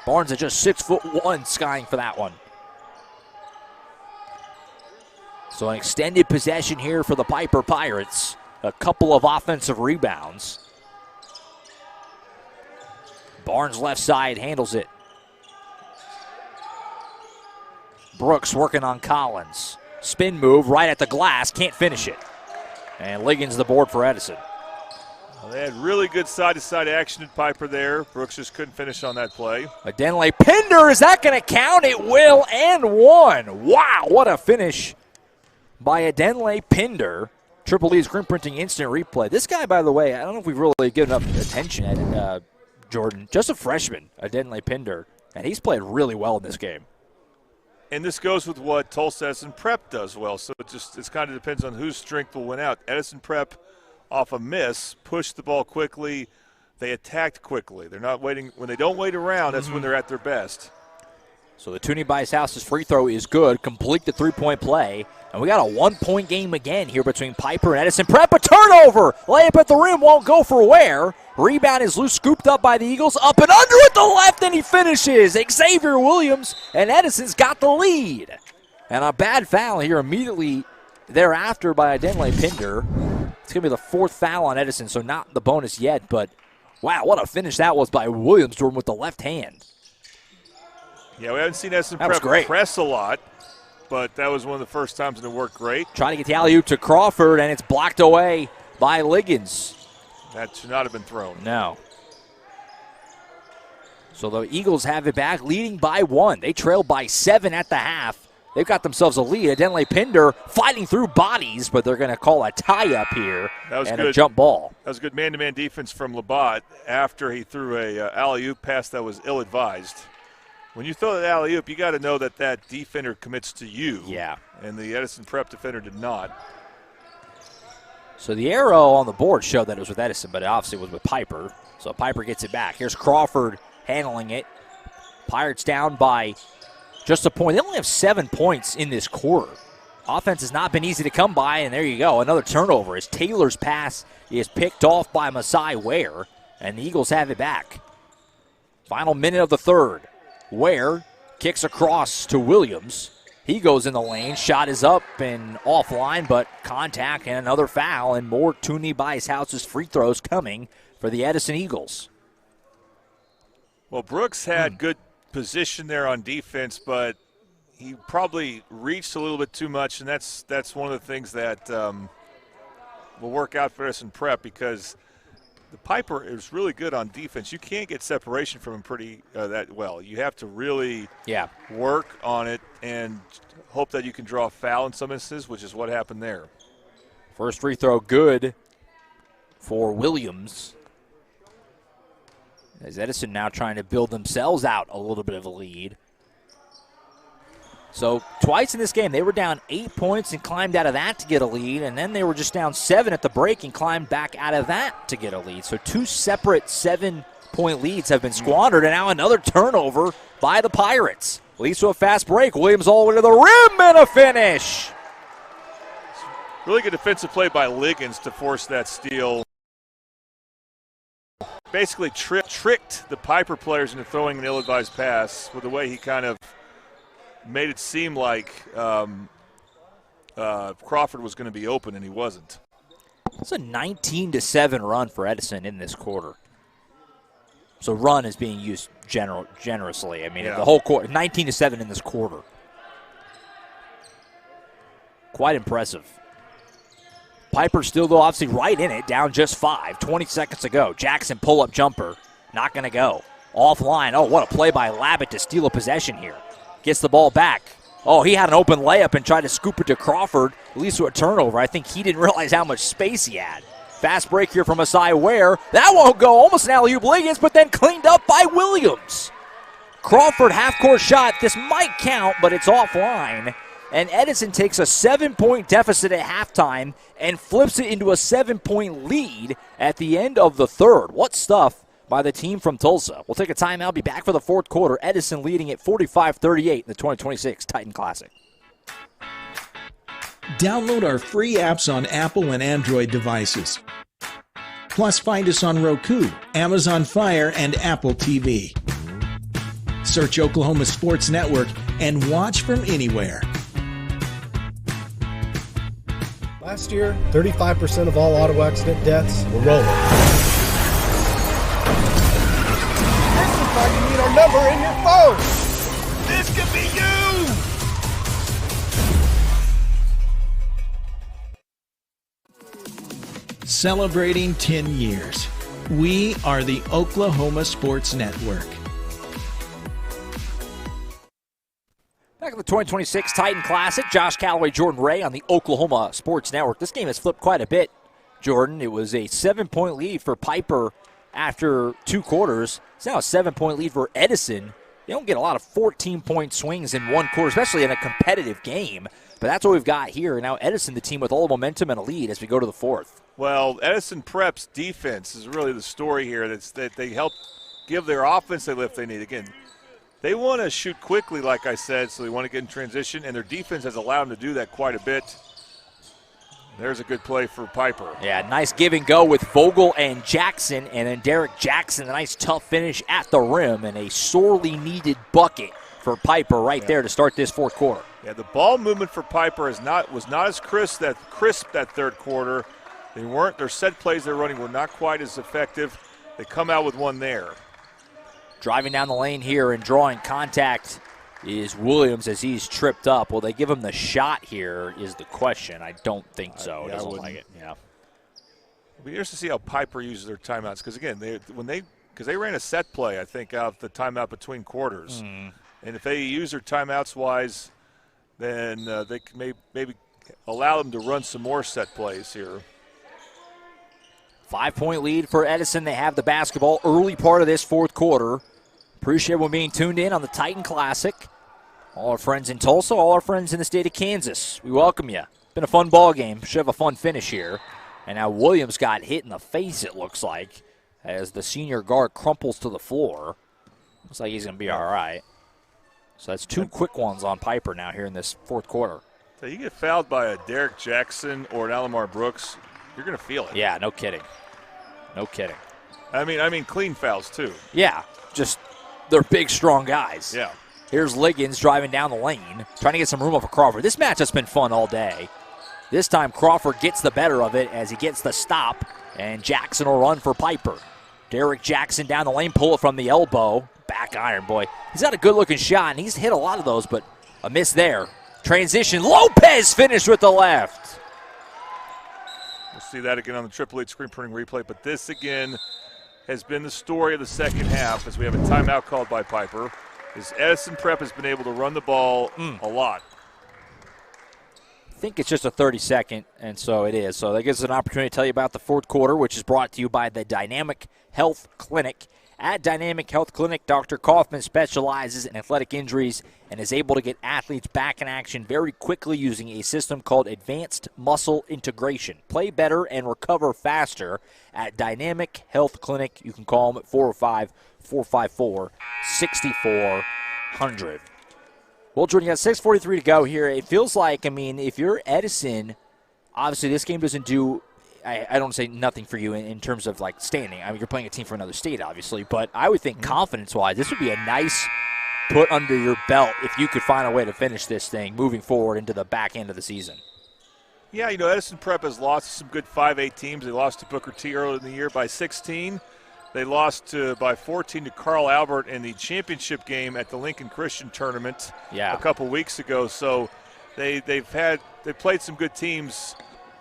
Barnes at just 6'1", skying for that one. So an extended possession here for the Piper Pirates. A couple of offensive rebounds. Barnes left side handles it. Brooks working on Collins. Spin move right at the glass, can't finish it. And Liggins the board for Edison. Well, they had really good side-to-side action at Piper there. Brooks just couldn't finish on that play. Denley Pinder, is that going to count? It will, and one. Wow, what a finish by Denley Pinder. Triple E's Screen Printing instant replay. This guy, by the way, I don't know if we've really given enough attention at Jordan. Just a freshman, Denley Pinder, and he's played really well in this game. And this goes with what Tulsa Edison Prep does well. So it kind of depends on whose strength will win out. Edison Prep, off a miss, pushed the ball quickly. They attacked quickly. They're not waiting. When they don't wait around, that's when they're at their best. So the Toonie Bice-House's free throw is good. Complete the three-point play. And we got a one-point game again here between Piper and Edison Prep. A turnover. Layup at the rim won't go for Ware. Rebound is loose, scooped up by the Eagles. Up and under at the left, and he finishes. Xavier Williams, and Edison's got the lead. And a bad foul here immediately thereafter by Adenle Pinder. It's going to be the fourth foul on Edison, so not the bonus yet. But, wow, what a finish that was by Williams, Jordan, with the left hand. Yeah, we haven't seen Edison Prep press a lot, but that was one of the first times, and it worked great. Trying to get the alley-oop to Crawford, and it's blocked away by Liggins. That should not have been thrown. No. So the Eagles have it back, leading by 1. They trail by 7 at the half. They've got themselves a lead. Adenle Pinder fighting through bodies, but they're going to call a tie-up here and a jump ball. That was good man-to-man defense from Labatt after he threw a alley-oop pass that was ill-advised. When you throw that alley-oop, you got to know that that defender commits to you. Yeah. And the Edison Prep defender did not. So the arrow on the board showed that it was with Edison, but it obviously was with Piper. So Piper gets it back. Here's Crawford handling it. Pirates down by just a point. They only have 7 points in this quarter. Offense has not been easy to come by, and there you go. Another turnover as Taylor's pass is picked off by Masai Ware, and the Eagles have it back. Final minute of the third. Ware kicks across to Williams. He goes in the lane. Shot is up and offline, but contact and another foul, and more Toonie Bice-House's free throws coming for the Edison Eagles. Well, Brooks had good position there on defense, but he probably reached a little bit too much, and that's one of the things that will work out for Edison Prep because the Piper is really good on defense. You can't get separation from him pretty that well. You have to really work on it and hope that you can draw a foul in some instances, which is what happened there. First free throw good for Williams. As Edison now trying to build themselves out a little bit of a lead. So twice in this game, they were down 8 points and climbed out of that to get a lead, and then they were just down 7 at the break and climbed back out of that to get a lead. So 2 separate 7-point leads have been squandered, and now another turnover by the Pirates. Leads to a fast break. Williams all the way to the rim and a finish. Really good defensive play by Liggins to force that steal. Basically tricked the Piper players into throwing an ill-advised pass with the way he kind of made it seem like Crawford was going to be open, and he wasn't. It's a 19-7 run for Edison in this quarter. So run is being used generously. I mean, the whole quarter, 19-7 in this quarter. Quite impressive. Piper still, though, obviously right in it, down just 5. 20 seconds to go. Jackson pull-up jumper, not going to go. Offline. Oh, what a play by Labatt to steal a possession here. Gets the ball back. Oh, he had an open layup and tried to scoop it to Crawford, at least to a turnover. I think he didn't realize how much space he had. Fast break here from Masai Ware. That won't go. Almost an alley-oop Liggins, but then cleaned up by Williams. Crawford half-court shot. This might count, but it's offline. And Edison takes a 7-point deficit at halftime and flips it into a 7-point lead at the end of the third. What stuff by the team from Tulsa. We'll take a timeout, be back for the fourth quarter. Edison leading at 45-38 in the 2026 Titan Classic. Download our free apps on Apple and Android devices. Plus, find us on Roku, Amazon Fire, and Apple TV. Search Oklahoma Sports Network and watch from anywhere. Last year, 35% of all auto accident deaths were rolling. You need our number in your phone. This could be you. Celebrating 10 years. We are the Oklahoma Sports Network. Back at the 2026 Titan Classic, Josh Calloway, Jordan Ray on the Oklahoma Sports Network. This game has flipped quite a bit, Jordan. It was a 7-point lead for Piper after 2 quarters. It's now a 7-point lead for Edison You don't get a lot of 14-point swings in one quarter, especially in a competitive game. But that's what we've got here. Now Edison, the team with all the momentum and a lead as we go to the fourth. Well, Edison Prep's defense is really the story here. That they help give their offense the lift they need. Again, they want to shoot quickly, like I said, so they want to get in transition, and their defense has allowed them to do that quite a bit. There's a good play for Piper. Yeah, nice give and go with Vogel and Jackson, and then Derek Jackson, a nice tough finish at the rim, and a sorely needed bucket for Piper right there to start this fourth quarter. Yeah, the ball movement for Piper was not as crisp that third quarter. Their set plays they're running were not quite as effective. They come out with one there. Driving down the lane here and drawing contact is Williams as he's tripped up. Will they give him the shot here is the question. I don't think so. It doesn't look like it. Yeah. It'll be interesting to see how Piper uses their timeouts because, again, they ran a set play, I think, out the timeout between quarters. And if they use their timeouts wise, then they can maybe allow them to run some more set plays here. 5-point lead for Edison. They have the basketball early part of this fourth quarter. Appreciate everyone being tuned in on the Titan Classic. All our friends in Tulsa, all our friends in the state of Kansas, we welcome you. Been a fun ball game. Should have a fun finish here. And now Williams got hit in the face, it looks like, as the senior guard crumples to the floor. Looks like he's going to be all right. So that's two quick ones on Piper now here in this fourth quarter. So you get fouled by a Derek Jackson or an Alamar Brooks, you're going to feel it. Yeah, no kidding. No kidding. I mean clean fouls too. Yeah, just they're big, strong guys. Yeah. Here's Liggins driving down the lane, trying to get some room over Crawford. This match has been fun all day. This time Crawford gets the better of it as he gets the stop, and Jackson will run for Piper. Derek Jackson down the lane, pull it from the elbow. Back iron, boy. He's got a good-looking shot, and he's hit a lot of those, but a miss there. Transition, Lopez finished with the left. We'll see that again on the Triple H screen printing replay, but this again has been the story of the second half as we have a timeout called by Piper. As Edison Prep has been able to run the ball a lot. I think it's just a 30-second, and so it is. So that gives us an opportunity to tell you about the fourth quarter, which is brought to you by the Dynamic Health Clinic. At Dynamic Health Clinic, Dr. Kaufman specializes in athletic injuries and is able to get athletes back in action very quickly using a system called Advanced Muscle Integration. Play better and recover faster at Dynamic Health Clinic. You can call them at 405-454-6400. Well, Jordan, you got 6:43 to go here. It feels like, if you're Edison, obviously this game doesn't do I don't say nothing for you in terms of like standing. You're playing a team for another state, obviously, but I would think confidence-wise, this would be a nice put under your belt if you could find a way to finish this thing moving forward into the back end of the season. Yeah, Edison Prep has lost to some good 5A teams. They lost to Booker T earlier in the year by 16. They lost by 14 to Carl Albert in the championship game at the Lincoln Christian Tournament a couple weeks ago. So they've played some good teams,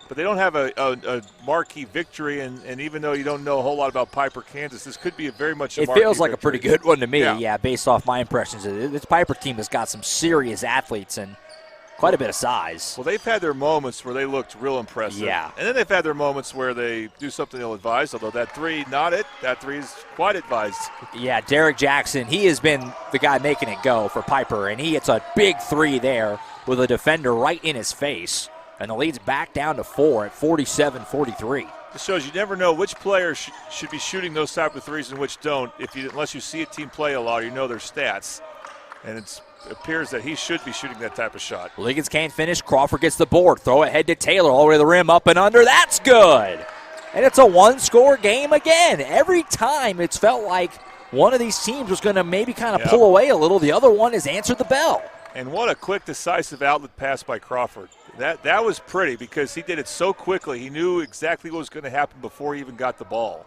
but they don't have a marquee victory, and even though you don't know a whole lot about Piper, Kansas, this could be very much a marquee victory. It feels like a pretty good one to me, based off my impressions. This Piper team has got some serious athletes and quite a bit of size. Well, they've had their moments where they looked real impressive. Yeah. And then they've had their moments where they do something ill-advised, although that three, not it. That three is quite advised. Yeah, Derek Jackson, he has been the guy making it go for Piper, and he hits a big three there with a defender right in his face. And the lead's back down to 4 at 47-43. This shows you never know which players should be shooting those type of threes and which don't, unless you see a team play a lot or you know their stats. And it appears that he should be shooting that type of shot. Liggins can't finish. Crawford gets the board. Throw it head to Taylor all the way to the rim, up and under. That's good. And it's a one-score game again. Every time it's felt like one of these teams was going to maybe kind of pull away a little. The other one has answered the bell. And what a quick, decisive outlet pass by Crawford. That was pretty because he did it so quickly. He knew exactly what was going to happen before he even got the ball.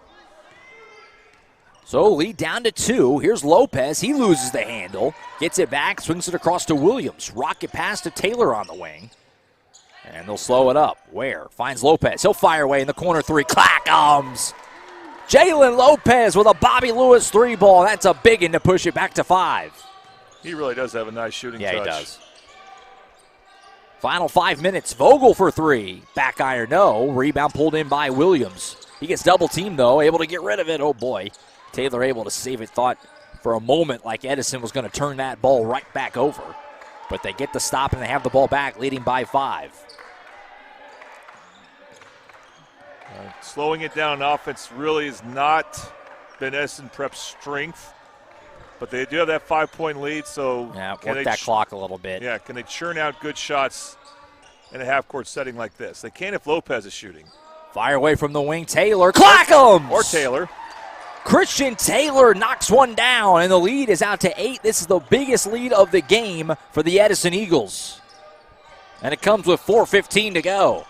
So lead down to 2. Here's Lopez. He loses the handle. Gets it back, swings it across to Williams. Rocket pass to Taylor on the wing. And they'll slow it up. Ware finds Lopez. He'll fire away in the corner 3. Clackums. Jalen Lopez with a Bobby Lewis 3-ball. That's a big one to push it back to 5. He really does have a nice shooting touch. Yeah, he does. Final 5 minutes. Vogel for 3. Back iron, no. Rebound pulled in by Williams. He gets double teamed, though. Able to get rid of it. Oh, boy. Taylor able to save it. Thought for a moment like Edison was going to turn that ball right back over. But they get the stop and they have the ball back, leading by 5. Slowing it down on offense really has not been Edison Prep's strength. But they do have that 5-point lead, so yeah, work that clock a little bit. Yeah, can they churn out good shots in a half-court setting like this? They can if Lopez is shooting. Fire away from the wing, Taylor. Clack'em! Or Taylor. Christian Taylor knocks one down, and the lead is out to 8. This is the biggest lead of the game for the Edison Eagles. And it comes with 4:15 to go.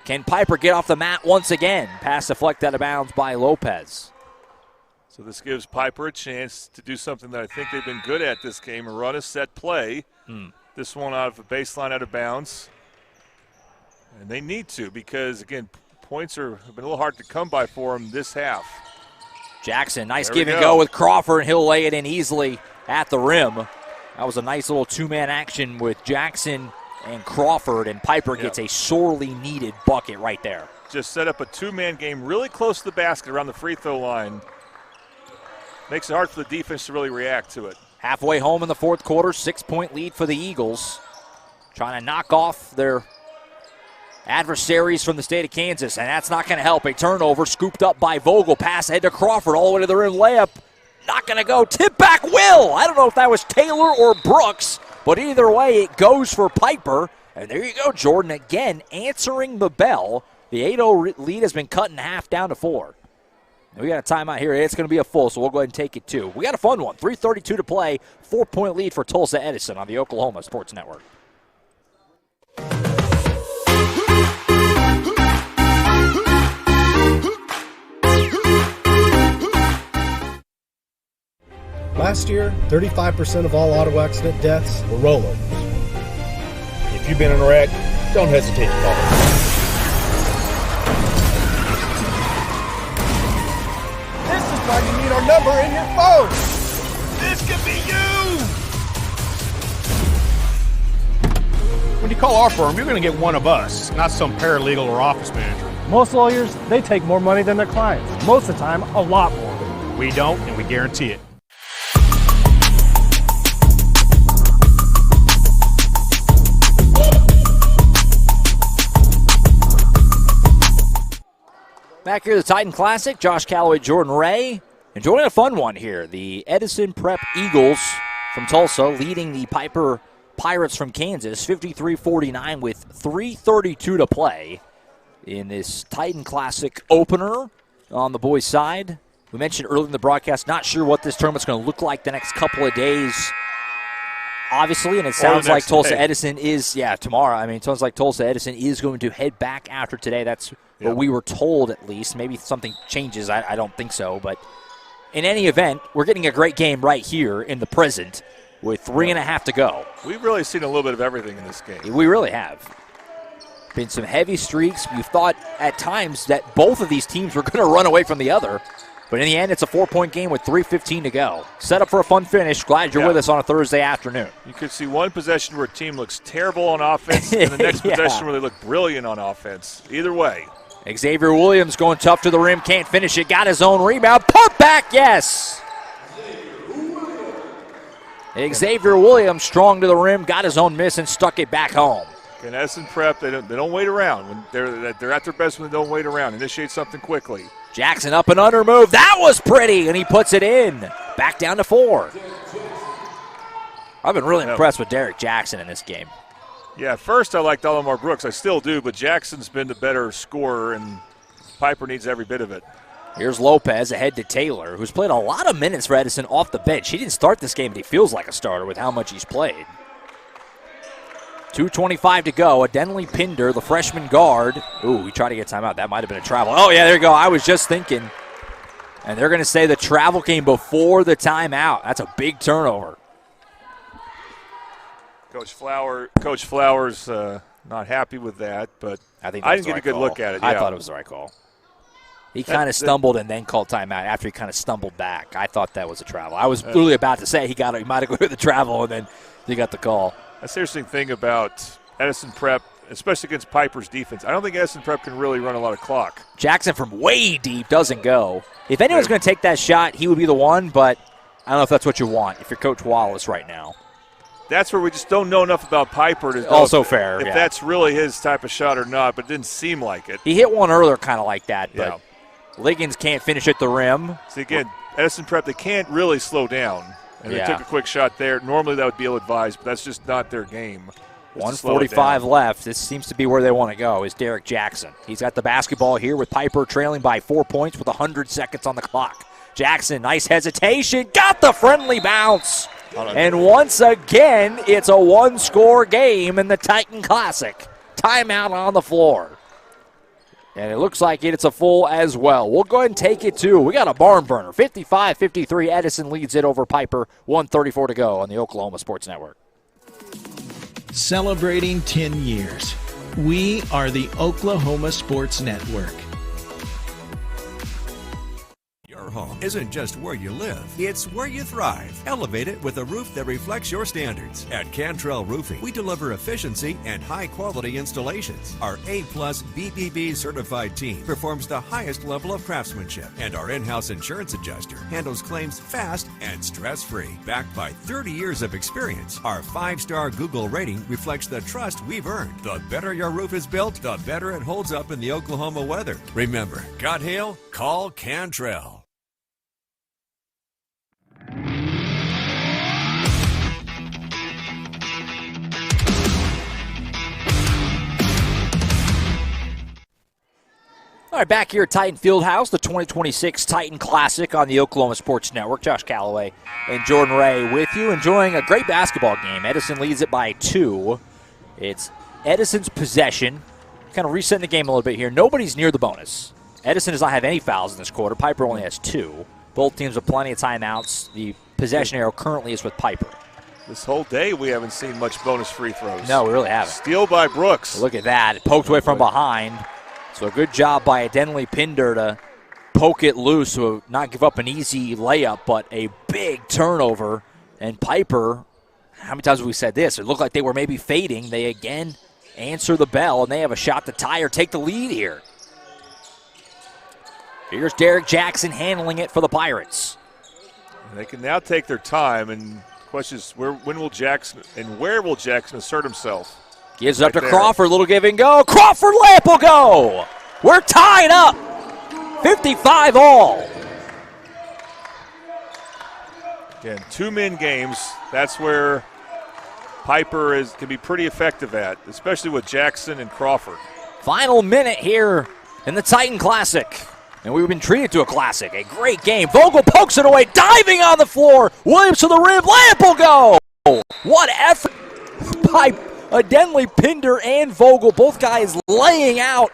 Can Piper get off the mat once again? Pass deflected out of bounds by Lopez. So this gives Piper a chance to do something that I think they've been good at this game, and run a set play. This one out of the baseline out of bounds. And they need to because, again, points have been a little hard to come by for them this half. Jackson, nice give and go with Crawford, and he'll lay it in easily at the rim. That was a nice little two-man action with Jackson and Crawford, and Piper gets a sorely needed bucket right there. Just set up a two-man game really close to the basket around the free throw line. Makes it hard for the defense to really react to it. Halfway home in the fourth quarter, 6-point lead for the Eagles. Trying to knock off their adversaries from the state of Kansas, and that's not going to help. A turnover scooped up by Vogel. Pass ahead to Crawford all the way to the rim. Layup not going to go. Tip back will. I don't know if that was Taylor or Brooks, but either way, it goes for Piper. And there you go, Jordan again answering the bell. The 8-0 lead has been cut in half down to 4. We got a timeout here. It's going to be a full, so we'll go ahead and take it too. We got a fun one. 3:32 to play. 4-point lead for Tulsa Edison on the Oklahoma Sports Network. Last year, 35% of all auto accident deaths were rollovers. If you've been in a wreck, don't hesitate to call us. This is why you need our number in your phone. This could be you. When you call our firm, you're going to get one of us, not some paralegal or office manager. Most lawyers, they take more money than their clients. Most of the time, a lot more. We don't, and we guarantee it. Back here at the Titan Classic, Josh Calloway, Jordan Ray, enjoying a fun one here. The Edison Prep Eagles from Tulsa leading the Piper Pirates from Kansas, 53-49 with 3:32 to play in this Titan Classic opener on the boys' side. We mentioned earlier in the broadcast, not sure what this tournament's going to look like the next couple of days, obviously, and it sounds like Tulsa Edison is, tomorrow. I mean, it sounds like Tulsa Edison is going to head back after today. That's what we were told, at least. Maybe something changes. I don't think so. But in any event, we're getting a great game right here in the present with 3.5 to go. We've really seen a little bit of everything in this game. We really have. Been some heavy streaks. We've thought at times that both of these teams were going to run away from the other. But in the end, it's a 4-point game with 3:15 to go. Set up for a fun finish. Glad you're with us on a Thursday afternoon. You could see one possession where a team looks terrible on offense and the next possession where they look brilliant on offense. Either way. Xavier Williams going tough to the rim. Can't finish it. Got his own rebound. Put back, yes. Xavier Williams strong to the rim. Got his own miss and stuck it back home. And Edison Prep, they don't wait around. When they're at their best when they don't wait around. Initiate something quickly. Jackson up and under move. That was pretty, and he puts it in. Back down to 4. I've been really impressed with Derek Jackson in this game. Yeah, at first I liked Alomar Brooks. I still do, but Jackson's been the better scorer, and Piper needs every bit of it. Here's Lopez ahead to Taylor, who's played a lot of minutes for Edison off the bench. He didn't start this game, but he feels like a starter with how much he's played. 2:25 to go. Adenley Pinder, the freshman guard. Ooh, he tried to get timeout. That might have been a travel. Oh, yeah, there you go. I was just thinking. And they're going to say the travel came before the timeout. That's a big turnover. Coach Flowers not happy with that, but I didn't get a good look at it. I thought it was the right call. He kind of stumbled and then called timeout after he kind of stumbled back. I thought that was a travel. I was literally about to say he might have gone to the travel, and then he got the call. That's the interesting thing about Edison Prep especially against Piper's defense. I don't think Edison Prep can really run a lot of clock. Jackson from way deep doesn't go. If anyone's going to take that shot, he would be the one, but I don't know if that's what you want if you're Coach Wallace right now. That's where we just don't know enough about Piper to know also if fair, that's really his type of shot or not, but it didn't seem like it. He hit one earlier kind of like that, but Liggins can't finish at the rim. See, again, Edison Prep, they can't really slow down. And they took a quick shot there. Normally that would be ill-advised, but that's just not their game. 1:45 left. This seems to be where they want to go, is Derek Jackson. He's got the basketball here with Piper trailing by 4 points with 100 seconds on the clock. Jackson, nice hesitation, got the friendly bounce. And once again, it's a one-score game in the Titan Classic. Timeout on the floor. And it looks like it's a full as well. We'll go ahead and take it, too. We got a barn burner. 55-53, Edison leads it over Piper. 1:34 to go on the Oklahoma Sports Network. Celebrating 10 years. We are the Oklahoma Sports Network. Your home isn't just where you live, it's where you thrive. Elevate it with a roof that reflects your standards. At Cantrell Roofing, we deliver efficiency and high-quality installations. Our A-plus BBB certified team performs the highest level of craftsmanship, and our in-house insurance adjuster handles claims fast and stress-free. Backed by 30 years of experience, our 5-star Google rating reflects the trust we've earned. The better your roof is built, the better it holds up in the Oklahoma weather. Remember, got hail? Call Cantrell. All right, back here at Titan Fieldhouse, the 2026 Titan Classic on the Oklahoma Sports Network. Josh Calloway and Jordan Ray with you, enjoying a great basketball game. Edison leads it by 2. It's Edison's possession. Kind of resetting the game a little bit here. Nobody's near the bonus. Edison does not have any fouls in this quarter. Piper only has 2. Both teams with plenty of timeouts. The possession arrow currently is with Piper. This whole day we haven't seen much bonus free throws. No, we really haven't. Steal by Brooks. Look at that. It poked away from behind. So a good job by Denley Pinder to poke it loose, to not give up an easy layup, but a big turnover. And Piper, how many times have we said this? It looked like they were maybe fading. They again answer the bell, and they have a shot to tie or take the lead here. Here's Derek Jackson handling it for the Pirates. And they can now take their time, and the question is when will Jackson and where will Jackson assert himself? Gives it up to Crawford, little give and go. Crawford layup will go. We're tied up. 55 all. Again, 2-min games. That's where Piper can be pretty effective at, especially with Jackson and Crawford. Final minute here in the Titan Classic. And we've been treated to a classic. A great game. Vogel pokes it away, diving on the floor. Williams to the rim. Layup will go. What effort by Denley Pinder and Vogel. Both guys laying out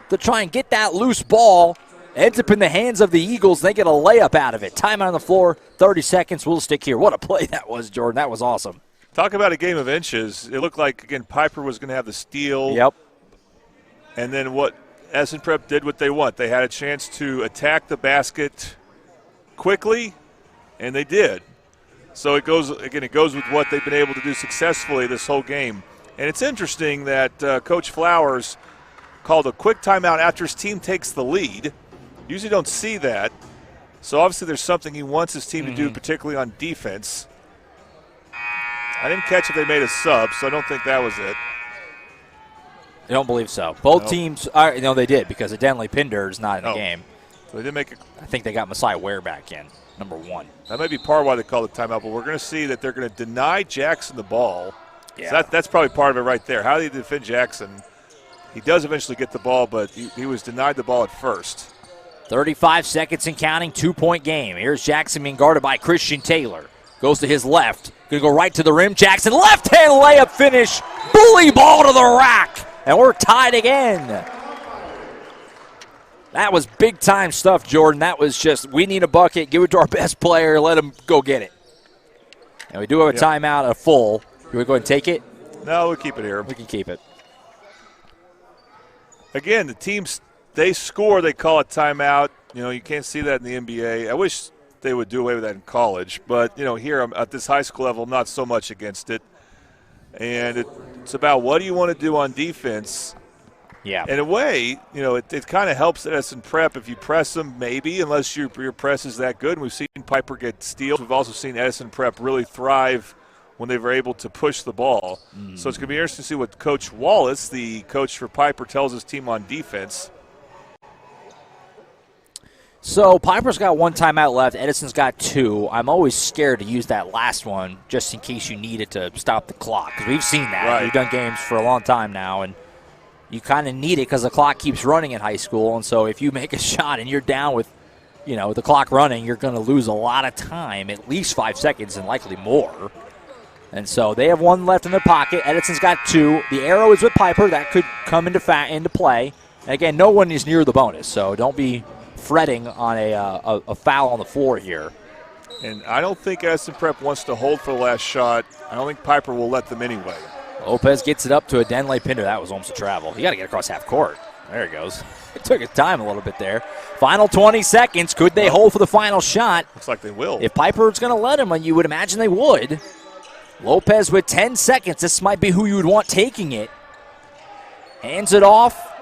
to try and get that loose ball. Ends up in the hands of the Eagles. They get a layup out of it. Time on the floor, 30 seconds. We'll stick here. What a play that was, Jordan. That was awesome. Talk about a game of inches. It looked like, again, Piper was going to have the steal. Yep. And then what Edison Prep did what they want. They had a chance to attack the basket quickly, and they did. So it goes with what they've been able to do successfully this whole game. And it's interesting that Coach Flowers called a quick timeout after his team takes the lead. Usually don't see that. So obviously there's something he wants his team to do, particularly on defense. I didn't catch if they made a sub, so I don't think that was it. I don't believe so. Both teams, no, they did, because Denley Pinder is not in the game. So they did make it. I think they got Messiah Ware back in, number 1. That may be part of why they called the timeout, but we're going to see that they're going to deny Jackson the ball. Yeah. So that's probably part of it right there. How do you defend Jackson? He does eventually get the ball, but he was denied the ball at first. 35 seconds and counting, 2-point game. Here's Jackson being guarded by Christian Taylor. Goes to his left. Going to go right to the rim. Jackson, left-hand layup finish. Bully ball to the rack. And we're tied again. That was big-time stuff, Jordan. That was just, we need a bucket. Give it to our best player. Let him go get it. And we do have a timeout, a full. Can we go ahead and take it? No, we'll keep it here. We can keep it. Again, the teams, they score, they call it timeout. You know, you can't see that in the NBA. I wish they would do away with that in college. But, you know, here at this high school level, not so much against it. And It's about what do you want to do on defense. Yeah. In a way, it kind of helps Edison Prep if you press them, maybe, unless your press is that good. And we've seen Piper get steals. We've also seen Edison Prep really thrive when they were able to push the ball. So it's going to be interesting to see what Coach Wallace, the coach for Piper, tells his team on defense. So Piper's got 1 timeout left. Edison's got 2. I'm always scared to use that last one just in case you need it to stop the clock. Because we've seen that. Right. We've done games for a long time now, and you kind of need it because the clock keeps running in high school. And so if you make a shot and you're down with, the clock running, you're going to lose a lot of time, at least 5 seconds and likely more. And so they have 1 left in their pocket. Edison's got 2. The arrow is with Piper. That could come into play. And again, no one is near the bonus, so don't be fretting on a foul on the floor here. And I don't think Edison Prep wants to hold for the last shot. I don't think Piper will let them anyway. Lopez gets it up to a Denley Pinder. That was almost a travel. You got to get across half court. There it goes. It took his time a little bit there. Final 20 seconds. Could they hold for the final shot? Looks like they will. If Piper's going to let him, you would imagine they would. Lopez with 10 seconds. This might be who you would want taking it. Hands it off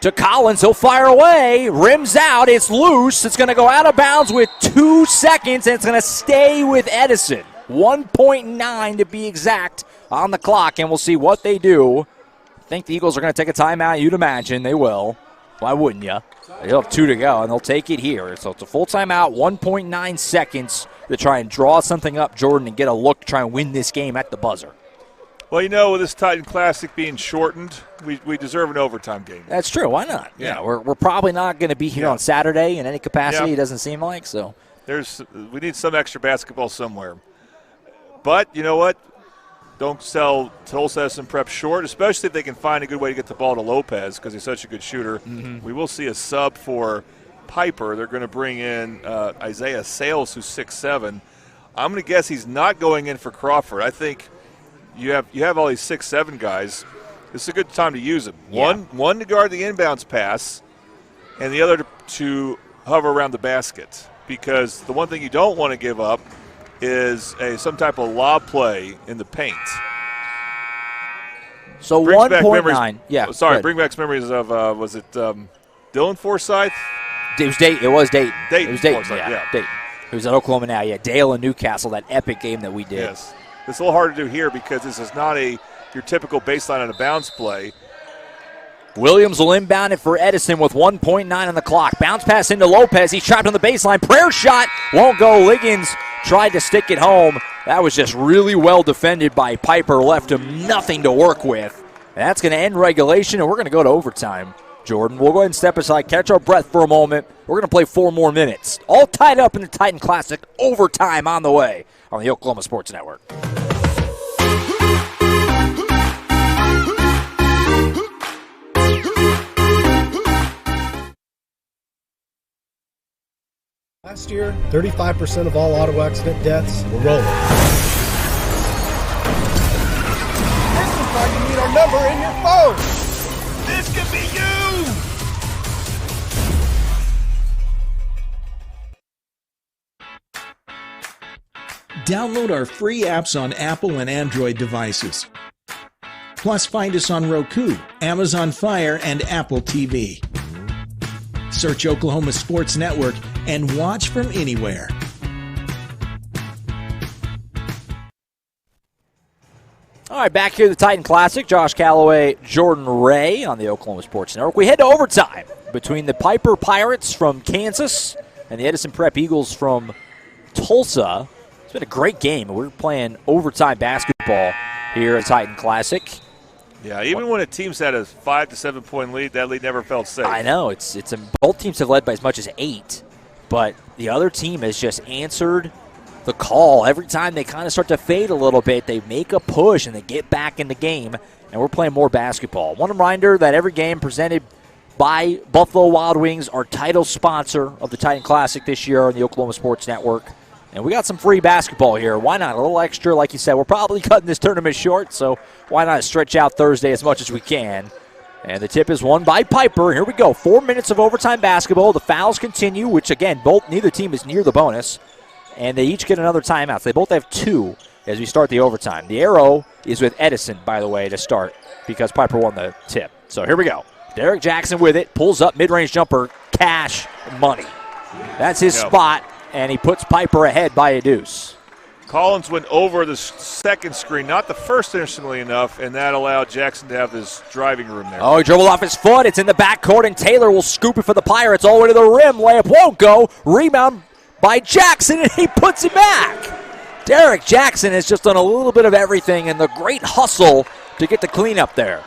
to Collins. He'll fire away. Rims out. It's loose. It's going to go out of bounds with 2 seconds, and it's going to stay with Edison. 1.9 to be exact on the clock, and we'll see what they do. I think the Eagles are going to take a timeout. You'd imagine they will. Why wouldn't you? They'll have 2 to go, and they'll take it here. So it's a full timeout, 1.9 seconds to try and draw something up, Jordan, and get a look to try and win this game at the buzzer. Well, with this Titan Classic being shortened, we deserve an overtime game. That's true. Why not? Yeah. We're probably not going to be here on Saturday in any capacity. Yeah. It doesn't seem like so. We need some extra basketball somewhere. But you know what? Don't sell Tulsa Edison Prep short, especially if they can find a good way to get the ball to Lopez because he's such a good shooter. Mm-hmm. We will see a sub for Piper. They're going to bring in Isaiah Sales, who's 6'7". I'm going to guess he's not going in for Crawford. I think you have all these 6'7" guys. This is a good time to use them. Yeah. One to guard the inbounds pass, and the other to hover around the basket. Because the one thing you don't want to give up is some type of lob play in the paint. So 1.9. Yeah. Sorry, bring back memories of was it Dylan Forsythe? It was Dayton. It was Dayton. Dayton. It was Dayton. Forsythe, yeah. Dayton. Who's at Oklahoma now? Yeah. Dale and Newcastle. That epic game that we did. Yes. It's a little hard to do here because this is not your typical baseline on a bounce play. Williams will inbound it for Edison with 1.9 on the clock. Bounce pass into Lopez. He's trapped on the baseline. Prayer shot won't go. Liggins tried to stick it home. That was just really well defended by Piper. Left him nothing to work with. And that's going to end regulation, and we're going to go to overtime. Jordan, we'll go ahead and step aside, catch our breath for a moment. We're going to play 4 more minutes. All tied up in the Titan Classic. Overtime on the way on the Oklahoma Sports Network. Last year, 35% of all auto accident deaths were rolling. This is why you need our number in your phone. This could be you. Download our free apps on Apple and Android devices. Plus, find us on Roku, Amazon Fire, and Apple TV. Search Oklahoma Sports Network and watch from anywhere. All right, back here at the Titan Classic. Josh Calloway, Jordan Ray on the Oklahoma Sports Network. We head to overtime between the Piper Pirates from Kansas and the Edison Prep Eagles from Tulsa. It's been a great game. We're playing overtime basketball here at Titan Classic. Yeah, even when a team's had a 5 to 7 point lead, that lead never felt safe. I know. Both teams have led by as much as 8, but the other team has just answered the call. Every time they kind of start to fade a little bit, they make a push and they get back in the game, and we're playing more basketball. One reminder that every game presented by Buffalo Wild Wings, our title sponsor of the Titan Classic this year on the Oklahoma Sports Network. And we got some free basketball here. Why not? A little extra, like you said. We're probably cutting this tournament short, so why not stretch out Thursday as much as we can? And the tip is won by Piper. Here we go. 4 minutes of overtime basketball. The fouls continue, which, again, neither team is near the bonus. And they each get another timeout. So they both have 2. as we start the overtime. The arrow is with Edison, by the way, to start because Piper won the tip. So here we go. Derek Jackson with it, pulls up mid-range jumper, cash money. That's his spot, and he puts Piper ahead by a deuce. Collins went over the second screen, not the first, interestingly enough, and that allowed Jackson to have his driving room there. Oh, he dribbled off his foot. It's in the backcourt, and Taylor will scoop it for the Pirates all the way to the rim. Layup won't go. Rebound by Jackson, and he puts it back. Derek Jackson has just done a little bit of everything, and the great hustle to get the cleanup there.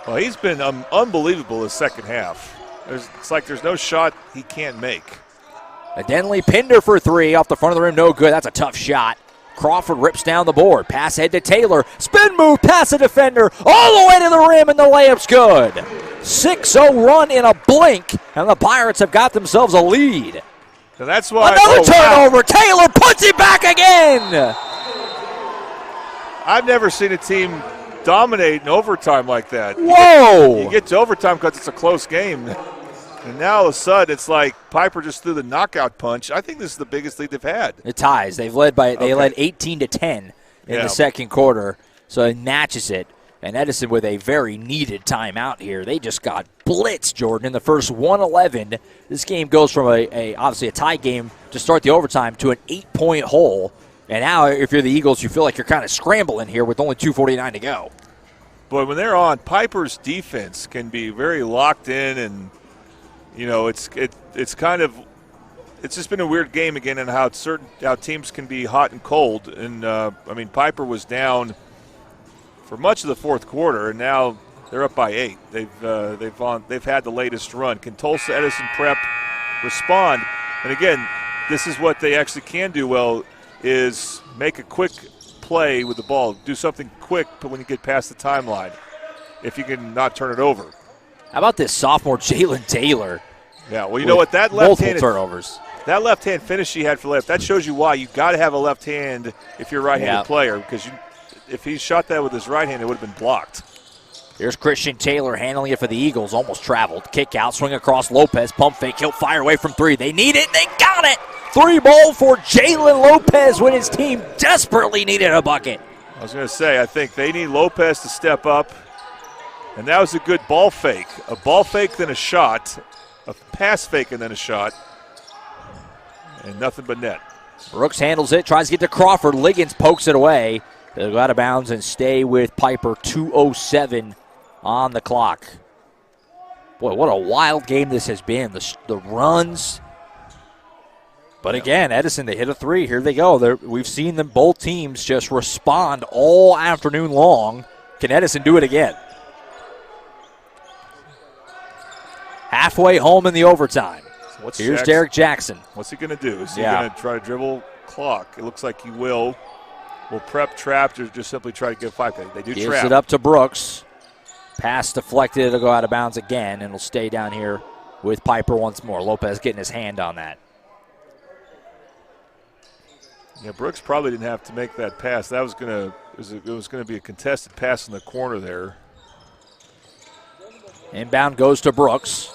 Well, he's been unbelievable the second half. It's like there's no shot he can't make. Denley Pinder for three off the front of the rim, no good. That's a tough shot. Crawford rips down the board. Pass ahead to Taylor. Spin move past the defender. All the way to the rim, and the layup's good. 6-0 run in a blink, and the Pirates have got themselves a lead. So that's why. Another turnover. Wow. Taylor puts it back again. I've never seen a team dominate in overtime like that. Whoa! You get to overtime because it's a close game. And now all of a sudden it's like Piper just threw the knockout punch. I think this is the biggest lead they've had. It ties. They led 18-10 in the second quarter. So it matches it. And Edison with a very needed timeout here. They just got blitzed, Jordan, in the first 1:11. This game goes from obviously a tie game to start the overtime to an 8-point hole. And now if you're the Eagles, you feel like you're kind of scrambling here with only 2:49 to go. But when they're on, Piper's defense can be very locked in, and it's just been a weird game again, and how teams can be hot and cold. And Piper was down for much of the fourth quarter, and now they're up by 8. They've had the latest run. Can Tulsa Edison Prep respond? And again, this is what they actually can do well, is make a quick play with the ball. Do something quick when you get past the timeline, if you can not turn it over. How about this sophomore Jalen Taylor? Yeah, well, you know what? That left-handed turnovers. That left-hand finish he had for left, that shows you why you got to have a left hand if you're a right-handed player, because if he shot that with his right hand, it would have been blocked. Here's Christian Taylor handling it for the Eagles. Almost traveled. Kick out, swing across Lopez. Pump fake. He'll fire away from three. They need it. They got it. 3-ball for Jalen Lopez when his team desperately needed a bucket. I was going to say, I think they need Lopez to step up. And that was a good ball fake. A ball fake, then a shot. A pass fake, and then a shot. And nothing but net. Brooks handles it. Tries to get to Crawford. Liggins pokes it away. They'll go out of bounds and stay with Piper. 2:07 on the clock. Boy, what a wild game this has been. The runs. But again, Edison, they hit a three. Here they go. We've seen them, both teams, just respond all afternoon long. Can Edison do it again? Halfway home in the overtime. Here's Derek Jackson. What's he going to do? Is he going to try to dribble clock? It looks like he will. Will prep trap or just simply try to get 5? They do Gives trap. Gives it up to Brooks. Pass deflected. It'll go out of bounds again, and it'll stay down here with Piper once more. Lopez getting his hand on that. Yeah, Brooks probably didn't have to make that pass. That was going to be a contested pass in the corner there. Inbound goes to Brooks.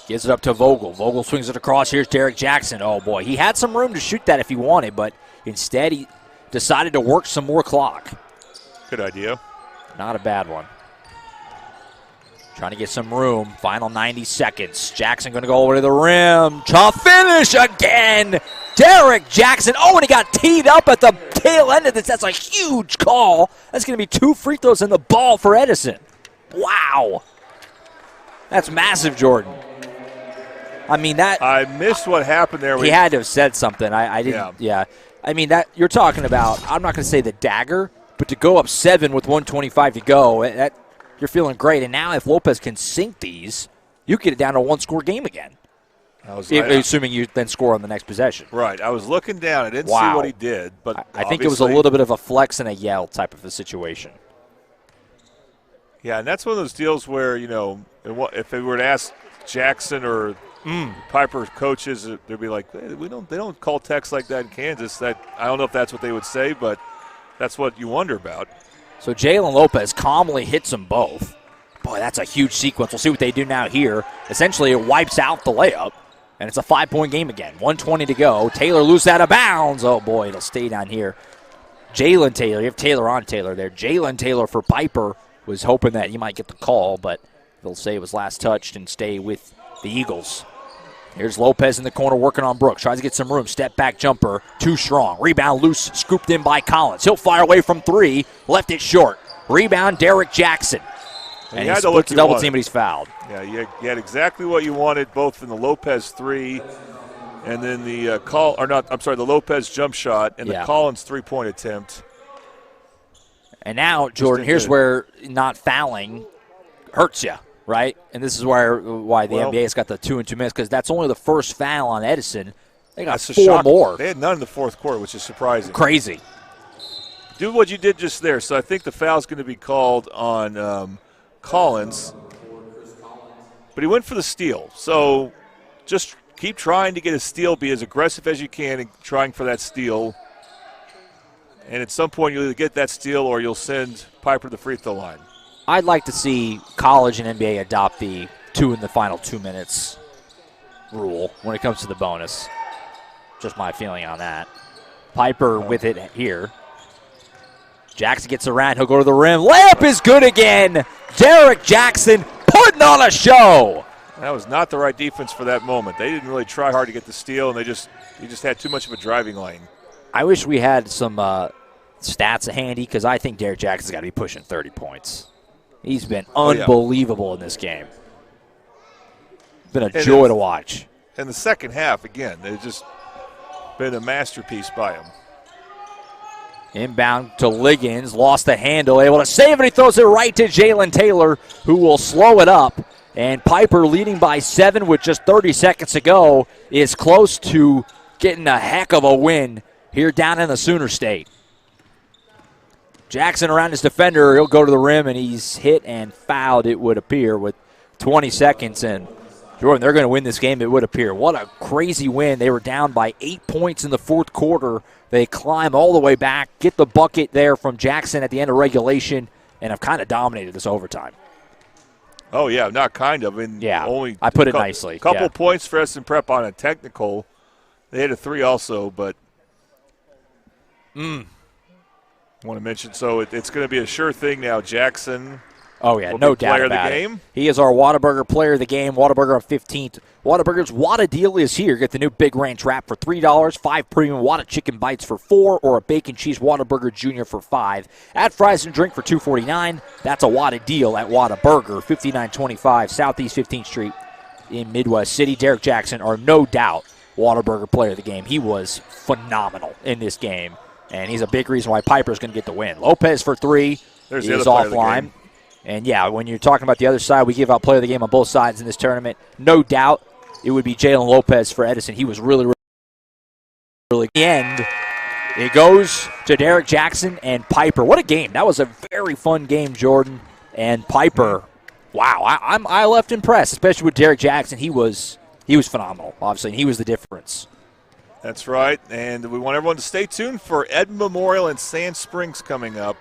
Gives it up to Vogel. Vogel swings it across. Here's Derek Jackson. Oh, boy. He had some room to shoot that if he wanted, but instead he decided to work some more clock. Good idea. Not a bad one. Trying to get some room. Final 90 seconds. Jackson going to go over to the rim. Tough finish again. Derek Jackson. Oh, and he got teed up at the tail end of this. That's a huge call. That's going to be 2 free throws in the ball for Edison. Wow. That's massive, Jordan. I mean, that. I missed what happened there. He had to have said something. I didn't. Yeah. I mean, that you're talking about, I'm not going to say the dagger, but to go up 7 with 1:25 to go, you're feeling great. And now if Lopez can sink these, you get it down to a 1-score game again. Assuming you then score on the next possession. Right. I was looking down. I didn't see what he did. But I think it was a little bit of a flex and a yell type of a situation. Yeah, and that's one of those deals where, if they were to ask Jackson or Piper coaches, they'd be like, hey, they don't call texts like that in Kansas. I don't know if that's what they would say, but that's what you wonder about. So Jalen Lopez calmly hits them both. Boy, that's a huge sequence. We'll see what they do now here. Essentially, it wipes out the layup, and it's a 5-point game again. 1:20 to go. Taylor loose out of bounds. Oh, boy, it'll stay down here Jalen Taylor, you have Taylor on Taylor there. Jalen Taylor for Piper was hoping that he might get the call, but they'll say it was last touched and stay with the Eagles. Here's Lopez in the corner working on Brooks. Tries to get some room. Step back jumper. Too strong. Rebound loose. Scooped in by Collins. He'll fire away from 3. Left it short. Rebound Derek Jackson. And he splits the double team, but he's fouled. Yeah, you had exactly what you wanted, both in the Lopez 3 and then the the Lopez jump shot and the Collins 3-point attempt. And now, Jordan, here's where not fouling hurts you, right? And this is why the NBA's got the 2 and 2 minutes, because that's only the first foul on Edison. They got 4 more. They had none in the fourth quarter, which is surprising. Crazy. Do what you did just there. So I think the foul's going to be called on Collins. But he went for the steal. So just keep trying to get a steal. Be as aggressive as you can in trying for that steal. And at some point you'll either get that steal or you'll send Piper to the free throw line. I'd like to see college and NBA adopt the 2 in the final 2 minutes rule when it comes to the bonus. Just my feeling on that. Piper with it here. Jackson gets around. He'll go to the rim. Layup is good again. Derek Jackson putting on a show. That was not the right defense for that moment. They didn't really try hard to get the steal, and he just had too much of a driving lane. I wish we had some stats handy, because I think Derek Jackson's got to be pushing 30 points. He's been unbelievable in this game. It's been a joy to watch. In the second half, again, it's just been a masterpiece by him. Inbound to Liggins, lost the handle, able to save it. He throws it right to Jalen Taylor, who will slow it up. And Piper, leading by 7 with just 30 seconds to go, is close to getting a heck of a win here down in the Sooner State. Jackson around his defender. He'll go to the rim, and he's hit and fouled, it would appear, with 20 seconds. And, Jordan, they're going to win this game, it would appear. What a crazy win. They were down by 8 points in the fourth quarter. They climb all the way back, get the bucket there from Jackson at the end of regulation, and have kind of dominated this overtime. Oh, yeah, not kind of. Only I put it nicely. A couple points for Edison Prep on a technical. They had a 3 also, but I want to mention, so it's going to be a sure thing now. Jackson. Oh, yeah, no doubt about it. He is our Whataburger player of the game. Whataburger on 15th. Whataburger's Whata deal is here. Get the new Big Ranch wrap for $3, 5 premium Whata chicken bites for $4, or a bacon cheese Whataburger Junior for $5. Add fries and drink for $2.49. That's a Whata deal at Whataburger, 5925 Southeast 15th Street in Midwest City. Derek Jackson, are no doubt Whataburger player of the game. He was phenomenal in this game, and he's a big reason why Piper's going to get the win. Lopez for 3 is offline. And, yeah, when you're talking about the other side, we give out player of the game on both sides in this tournament. No doubt it would be Jalen Lopez for Edison. He was really in the end. It goes to Derek Jackson and Piper. What a game. That was a very fun game, Jordan. And Piper, wow, I left impressed, especially with Derek Jackson. He was phenomenal, obviously, and he was the difference. That's right. And we want everyone to stay tuned for Ed Memorial and Sand Springs coming up.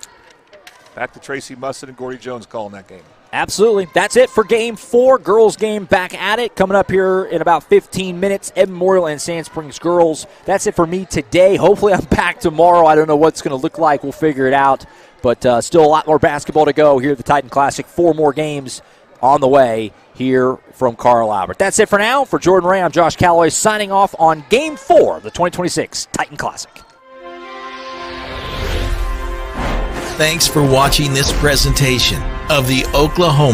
Back to Tracy Mussett and Gordy Jones calling that game. Absolutely. That's it for Game 4. Girls game back at it. Coming up here in about 15 minutes, Ed Memorial and Sand Springs girls. That's it for me today. Hopefully I'm back tomorrow. I don't know what it's going to look like. We'll figure it out. But still a lot more basketball to go here at the Titan Classic. 4 more games on the way here from Carl Albert. That's it for now. For Jordan Ray, I'm Josh Calloway signing off on Game 4 of the 2026 Titan Classic. Thanks for watching this presentation of the Oklahoma